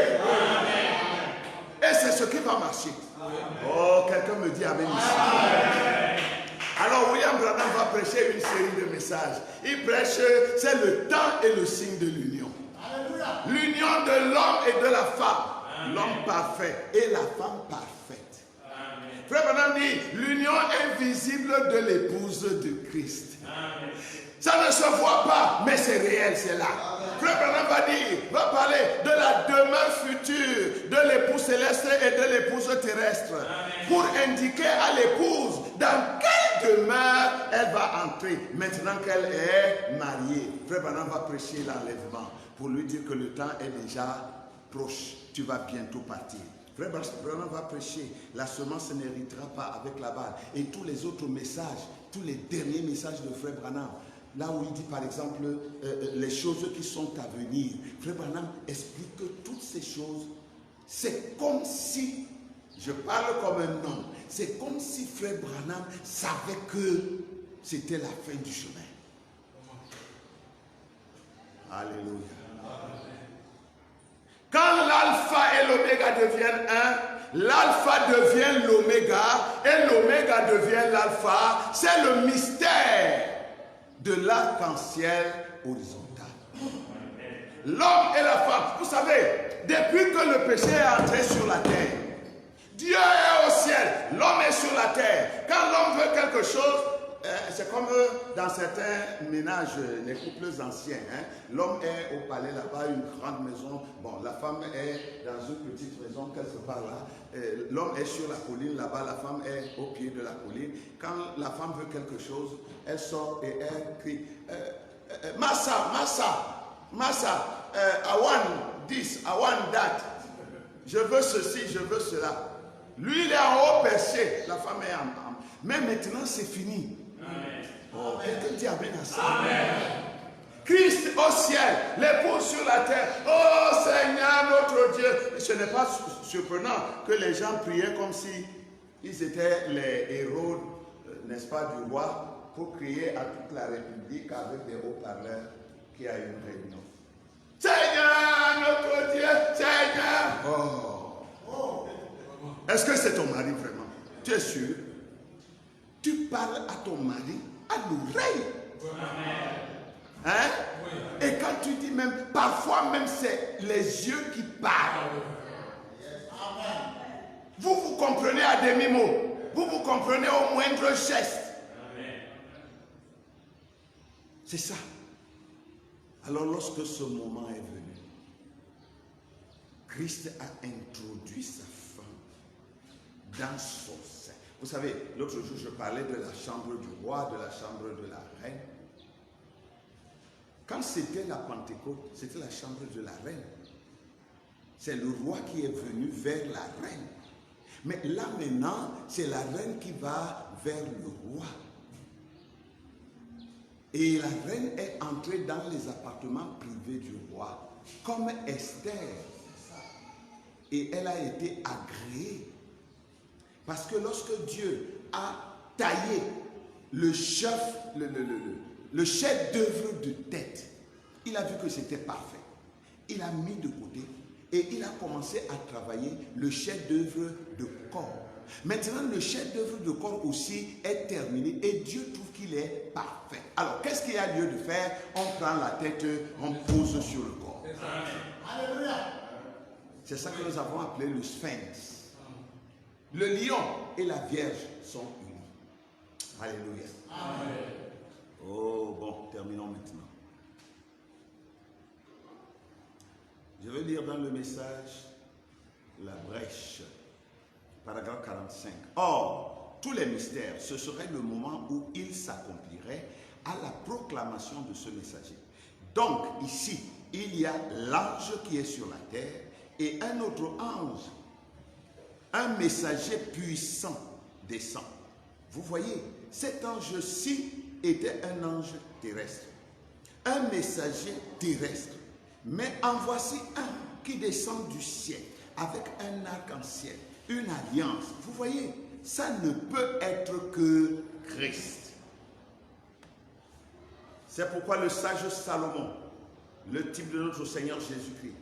S1: Et c'est ce qui va marcher. Oh, quelqu'un me dit amen ici. Alors William Branham va prêcher une série de messages. Il prêche, c'est le temps et le signe de l'union. L'union de l'homme et de la femme. L'homme parfait et la femme parfaite. Frère Branham dit, l'union invisible de l'épouse de Christ. Amen. Ça ne se voit pas, mais c'est réel, c'est là. Frère Branham va parler de la demeure future de l'épouse céleste et de l'épouse terrestre. Amen. Pour indiquer à l'épouse dans quelle demeure elle va entrer maintenant qu'elle est mariée. Frère Branham va prêcher l'enlèvement pour lui dire que le temps est déjà proche. Tu vas bientôt partir. Frère Branham va prêcher, la semence n'héritera pas avec la balle. Et tous les autres messages, tous les derniers messages de Frère Branham, là où il dit par exemple les choses qui sont à venir, Frère Branham explique que toutes ces choses, c'est comme si, je parle comme un homme, c'est comme si Frère Branham savait que c'était la fin du chemin. Alléluia. Quand l'alpha et l'oméga deviennent un, l'alpha devient l'oméga et l'oméga devient l'alpha. C'est le mystère de l'arc-en-ciel horizontal. L'homme et la femme, vous savez, depuis que le péché est entré sur la terre, Dieu est au ciel, l'homme est sur la terre. Quand l'homme veut quelque chose, c'est comme dans certains ménages, les couples anciens. L'homme est au palais là-bas, une grande maison. Bon, la femme est dans une petite maison quelque part là. L'homme est sur la colline là-bas, la femme est au pied de la colline. Quand la femme veut quelque chose, elle sort et elle crie Massa, I want this, I want that. Je veux ceci, je veux cela. Lui, il est en haut perché, la femme est en bas. Mais maintenant, c'est fini. Amen. Oh, quelqu'un dit amen à ça. Amen. Christ au ciel, l'épouse sur la terre. Oh Seigneur, notre Dieu. Ce n'est pas surprenant que les gens priaient comme si ils étaient les héros, n'est-ce pas, du roi, pour crier à toute la République avec des haut-parleurs qui a une réunion. Seigneur, notre Dieu, Seigneur. Oh. Est-ce que c'est ton mari vraiment? Tu es sûr? Tu parles à ton mari à l'oreille. Hein? Et quand tu dis même, parfois même c'est les yeux qui parlent. Vous comprenez à demi-mot. Vous comprenez au moindre geste. C'est ça. Alors lorsque ce moment est venu, Christ a introduit sa femme dans son sein. Vous savez, l'autre jour, je parlais de la chambre du roi, de la chambre de la reine. Quand c'était la Pentecôte, c'était la chambre de la reine. C'est le roi qui est venu vers la reine. Mais là maintenant, c'est la reine qui va vers le roi. Et la reine est entrée dans les appartements privés du roi, comme Esther. Et elle a été agréée. Parce que lorsque Dieu a taillé le chef d'œuvre de tête, il a vu que c'était parfait. Il a mis de côté et il a commencé à travailler le chef d'œuvre de corps. Maintenant, le chef d'œuvre de corps aussi est terminé et Dieu trouve qu'il est parfait. Alors, qu'est-ce qu'il y a lieu de faire? On prend la tête, on pose sur le corps. C'est ça que nous avons appelé le sphinx. Le lion et la vierge sont unis. Alléluia. Amen. Oh, bon, terminons maintenant. Je vais lire dans le message la brèche, paragraphe 45. Or, tous les mystères, ce serait le moment où ils s'accompliraient à la proclamation de ce messager. Donc, ici, il y a l'ange qui est sur la terre et un autre ange, un messager puissant descend. Vous voyez, cet ange-ci était un ange terrestre, un messager terrestre. Mais en voici un qui descend du ciel avec un arc-en-ciel, une alliance. Vous voyez, ça ne peut être que Christ. C'est pourquoi le sage Salomon, le type de notre Seigneur Jésus-Christ,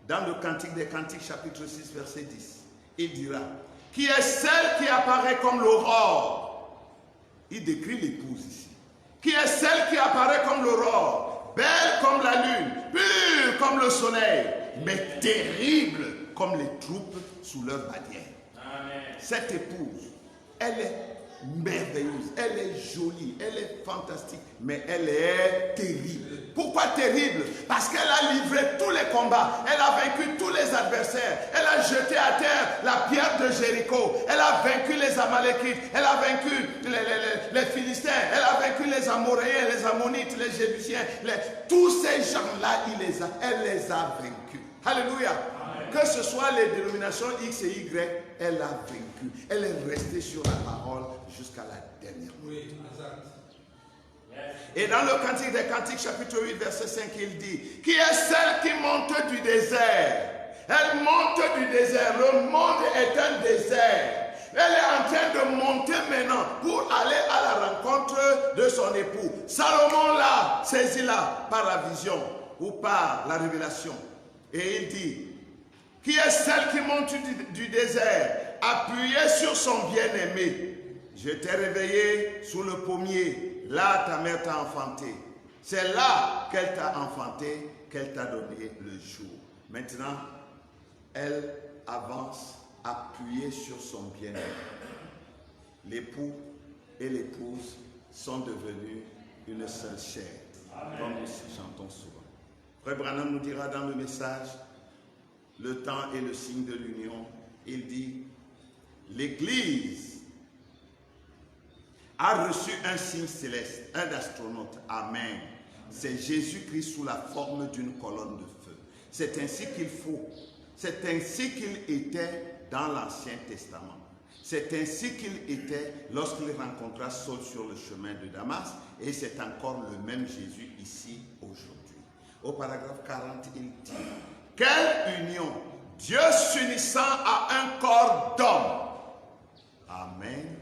S1: dans le Cantique des Cantiques, chapitre 6, verset 10, il dira, qui est celle qui apparaît comme l'aurore. Il décrit l'épouse ici. Qui est celle qui apparaît comme l'aurore, belle comme la lune, pure comme le soleil, mais terrible comme les troupes sous leur bannière. Amen. Cette épouse, elle est merveilleuse, elle est jolie, elle est fantastique, mais elle est terrible. Pourquoi terrible? Parce qu'elle a livré tous les combats, elle a vaincu tous les adversaires, elle a jeté à terre la pierre de Jéricho, elle a vaincu les Amalékites, elle a vaincu les Philistins, elle a vaincu les Amoréens, les Ammonites, les Jébusiens, tous ces gens-là, elle les a vaincus. Alléluia. Que ce soit les dénominations X et Y, elle a vaincu. Elle est restée sur la parole jusqu'à la dernière. Oui, exact. Et dans le Cantique des Cantiques, chapitre 8, verset 5, il dit, qui est celle qui monte du désert? Elle monte du désert. Le monde est un désert. Elle est en train de monter maintenant pour aller à la rencontre de son époux. Salomon l'a saisi là par la vision ou par la révélation. Et il dit, qui est celle qui monte du désert, appuyée sur son bien-aimé. Je t'ai réveillé sous le pommier, là ta mère t'a enfanté. C'est là qu'elle t'a enfanté, qu'elle t'a donné le jour. Maintenant, elle avance appuyée sur son bien-aimé. L'époux et l'épouse sont devenus une seule chair, comme nous chantons souvent. Frère Branham nous dira dans le message, le temps est le signe de l'union. Il dit, l'Église a reçu un signe céleste, un astronaute. Amen. C'est Jésus-Christ sous la forme d'une colonne de feu. C'est ainsi qu'il faut. C'est ainsi qu'il était dans l'Ancien Testament. C'est ainsi qu'il était lorsqu'il rencontra Saul sur le chemin de Damas. Et c'est encore le même Jésus ici aujourd'hui. Au paragraphe 40, il dit, quelle union, Dieu s'unissant à un corps d'homme. Amen.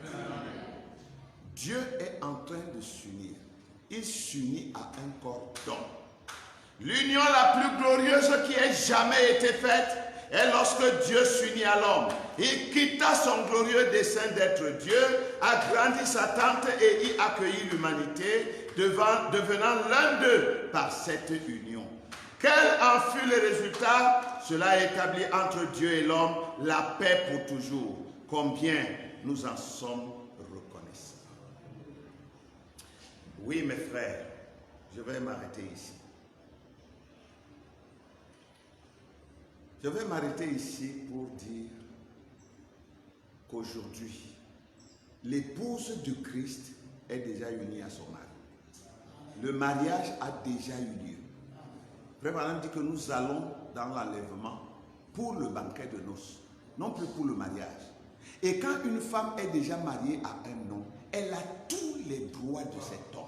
S1: Dieu est en train de s'unir. Il s'unit à un corps d'homme. L'union la plus glorieuse qui ait jamais été faite est lorsque Dieu s'unit à l'homme. Il quitta son glorieux dessein d'être Dieu, agrandit sa tente et y accueillit l'humanité, devenant l'un d'eux par cette union. Quel en fut le résultat? Cela établit entre Dieu et l'homme la paix pour toujours. Combien nous en sommes reconnaissants. Oui, mes frères, je vais m'arrêter ici. Je vais m'arrêter ici pour dire qu'aujourd'hui, l'épouse de Christ est déjà unie à son mari. Le mariage a déjà eu lieu. Frère Branham dit que nous allons dans l'enlèvement pour le banquet de noces, non plus pour le mariage. Et quand une femme est déjà mariée à un homme, elle a tous les droits de cet homme.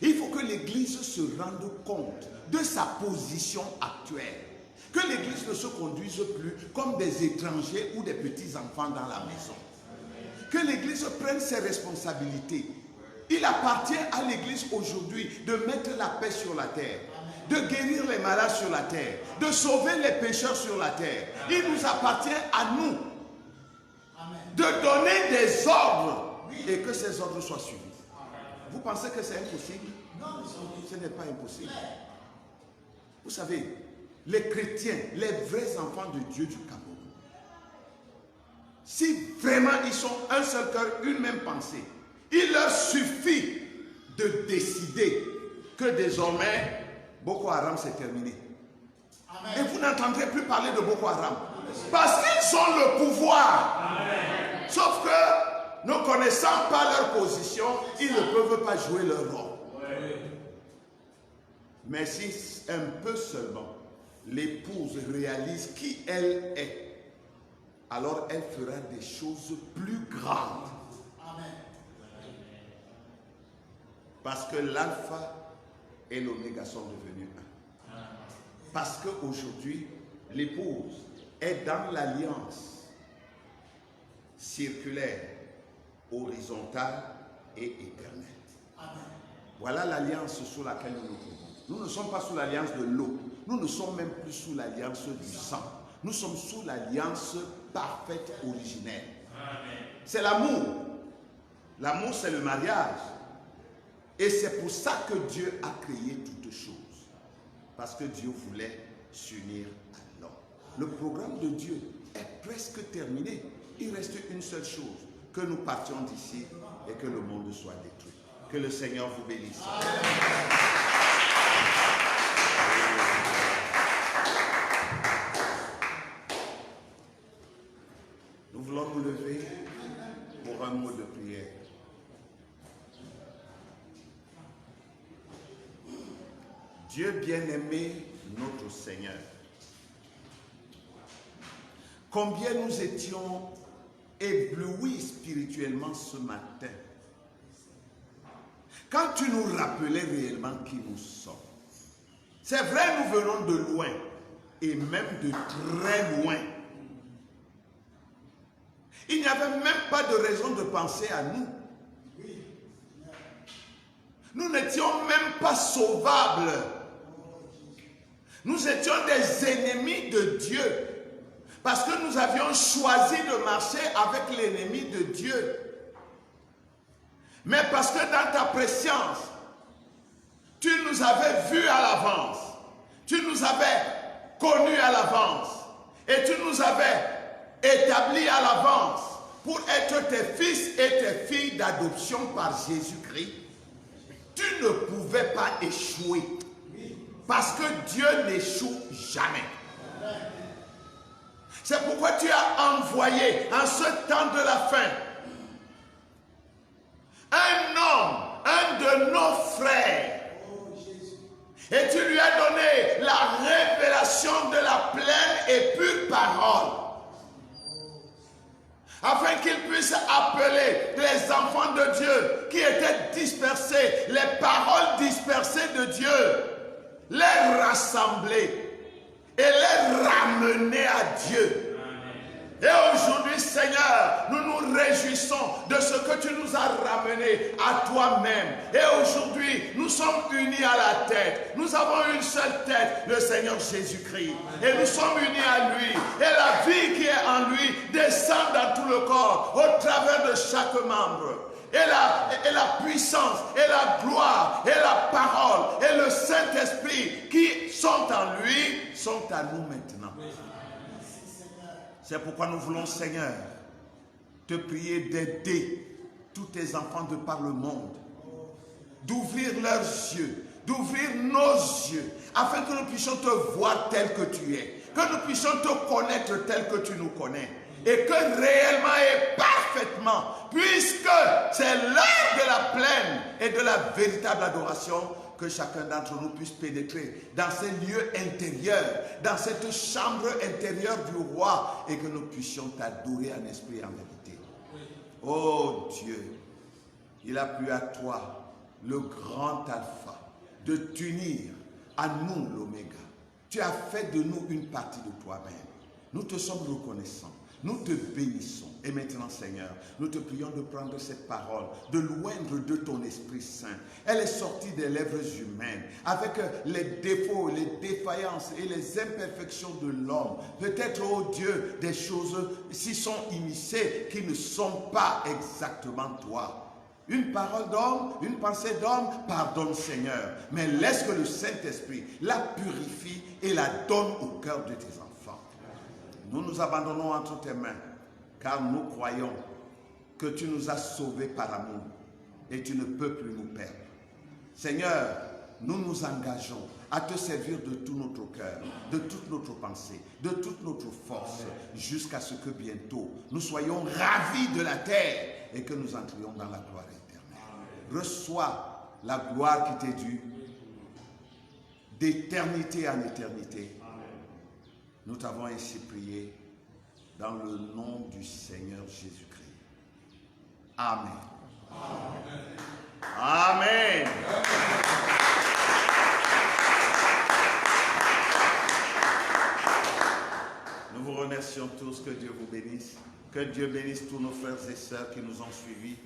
S1: Il faut que l'Église se rende compte de sa position actuelle. Que l'Église ne se conduise plus comme des étrangers ou des petits-enfants dans la maison. Que l'Église prenne ses responsabilités. Il appartient à l'Église aujourd'hui de mettre la paix sur la terre, de guérir les malades sur la terre, de sauver les pécheurs sur la terre. Il nous appartient à nous de donner des ordres et que ces ordres soient suivis. Vous pensez que c'est impossible? Non, ce n'est pas impossible. Vous savez, les chrétiens, les vrais enfants de Dieu du Cameroun, si vraiment ils sont un seul cœur, une même pensée, il leur suffit de décider que désormais Boko Haram c'est terminé. Amen. Et vous n'entendrez plus parler de Boko Haram. Parce qu'ils ont le pouvoir. Amen. Sauf que, ne connaissant pas leur position, ils ne peuvent pas jouer leur rôle. Mais si un peu seulement l'épouse réalise qui elle est, alors elle fera des choses plus grandes. Amen. Parce que l'alpha et l'oméga sont devenus un. Parce qu'aujourd'hui, l'épouse est dans l'alliance circulaire, horizontale et éternelle. Amen. Voilà l'alliance sous laquelle nous nous trouvons. Nous ne sommes pas sous l'alliance de l'eau. Nous ne sommes même plus sous l'alliance du sang. Nous sommes sous l'alliance parfaite originelle. C'est l'amour. L'amour, c'est le mariage. Et c'est pour ça que Dieu a créé toutes choses. Parce que Dieu voulait s'unir à l'homme. Le programme de Dieu est presque terminé. Il reste une seule chose, que nous partions d'ici et que le monde soit détruit. Que le Seigneur vous bénisse. Nous voulons nous lever pour un mot de prière. Dieu bien-aimé, notre Seigneur, combien nous étions éblouis spirituellement ce matin, quand tu nous rappelais réellement qui nous sommes. C'est vrai, nous venons de loin, et même de très loin. Il n'y avait même pas de raison de penser à nous. Nous n'étions même pas sauvables. Nous étions des ennemis de Dieu. Parce que nous avions choisi de marcher avec l'ennemi de Dieu. Mais parce que dans ta préscience, tu nous avais vus à l'avance. Tu nous avais connus à l'avance. Et tu nous avais établis à l'avance pour être tes fils et tes filles d'adoption par Jésus-Christ. Tu ne pouvais pas échouer. Parce que Dieu n'échoue jamais. C'est pourquoi tu as envoyé en ce temps de la fin un homme, un de nos frères. Et tu lui as donné la révélation de la pleine et pure parole. Afin qu'il puisse appeler les enfants de Dieu qui étaient dispersés, les paroles dispersées de Dieu, les rassembler et les ramener à Dieu. Et aujourd'hui, Seigneur, nous nous réjouissons de ce que tu nous as ramenés à toi-même. Et aujourd'hui, nous sommes unis à la tête. Nous avons une seule tête, le Seigneur Jésus-Christ. Et nous sommes unis à lui. Et la vie qui est en lui descend dans tout le corps, au travers de chaque membre. Et la puissance, et la gloire, et la parole, et le Saint-Esprit qui sont en lui, sont à nous maintenant. C'est pourquoi nous voulons, Seigneur, te prier d'aider tous tes enfants de par le monde, d'ouvrir leurs yeux, d'ouvrir nos yeux, afin que nous puissions te voir tel que tu es, que nous puissions te connaître tel que tu nous connais, et que réellement et parfaitement, puisque c'est l'heure de la pleine et de la véritable adoration, que chacun d'entre nous puisse pénétrer dans ces lieux intérieurs, dans cette chambre intérieure du roi, et que nous puissions t'adorer en esprit et en vérité. Oh Dieu, il a plu à toi, le grand alpha, de t'unir à nous l'oméga. Tu as fait de nous une partie de toi-même. Nous te sommes reconnaissants. Nous te bénissons. Et maintenant, Seigneur, nous te prions de prendre cette parole, de l'oindre de ton Esprit Saint. Elle est sortie des lèvres humaines, avec les défauts, les défaillances et les imperfections de l'homme. Peut-être, oh Dieu, des choses s'y sont immiscées qui ne sont pas exactement toi. Une parole d'homme, une pensée d'homme, pardonne Seigneur. Mais laisse que le Saint-Esprit la purifie et la donne au cœur de tes enfants. Nous nous abandonnons entre tes mains, car nous croyons que tu nous as sauvés par amour et tu ne peux plus nous perdre. Seigneur, nous nous engageons à te servir de tout notre cœur, de toute notre pensée, de toute notre force, jusqu'à ce que bientôt nous soyons ravis de la terre et que nous entrions dans la gloire éternelle. Reçois la gloire qui t'est due d'éternité en éternité. Nous t'avons ainsi prié dans le nom du Seigneur Jésus-Christ. Amen. Amen. Nous vous remercions tous, que Dieu vous bénisse. Que Dieu bénisse tous nos frères et sœurs qui nous ont suivis.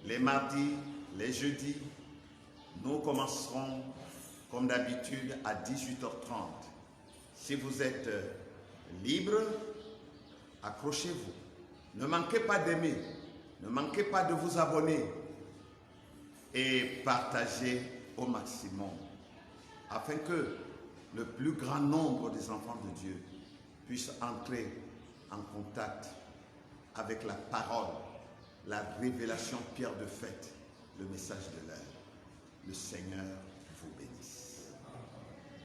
S1: Les mardis, les jeudis, nous commencerons comme d'habitude à 18h30. Si vous êtes libre, accrochez-vous. Ne manquez pas d'aimer, ne manquez pas de vous abonner et partagez au maximum afin que le plus grand nombre des enfants de Dieu puissent entrer en contact avec la parole, la révélation pierre de fête, le message de l'heure. Le Seigneur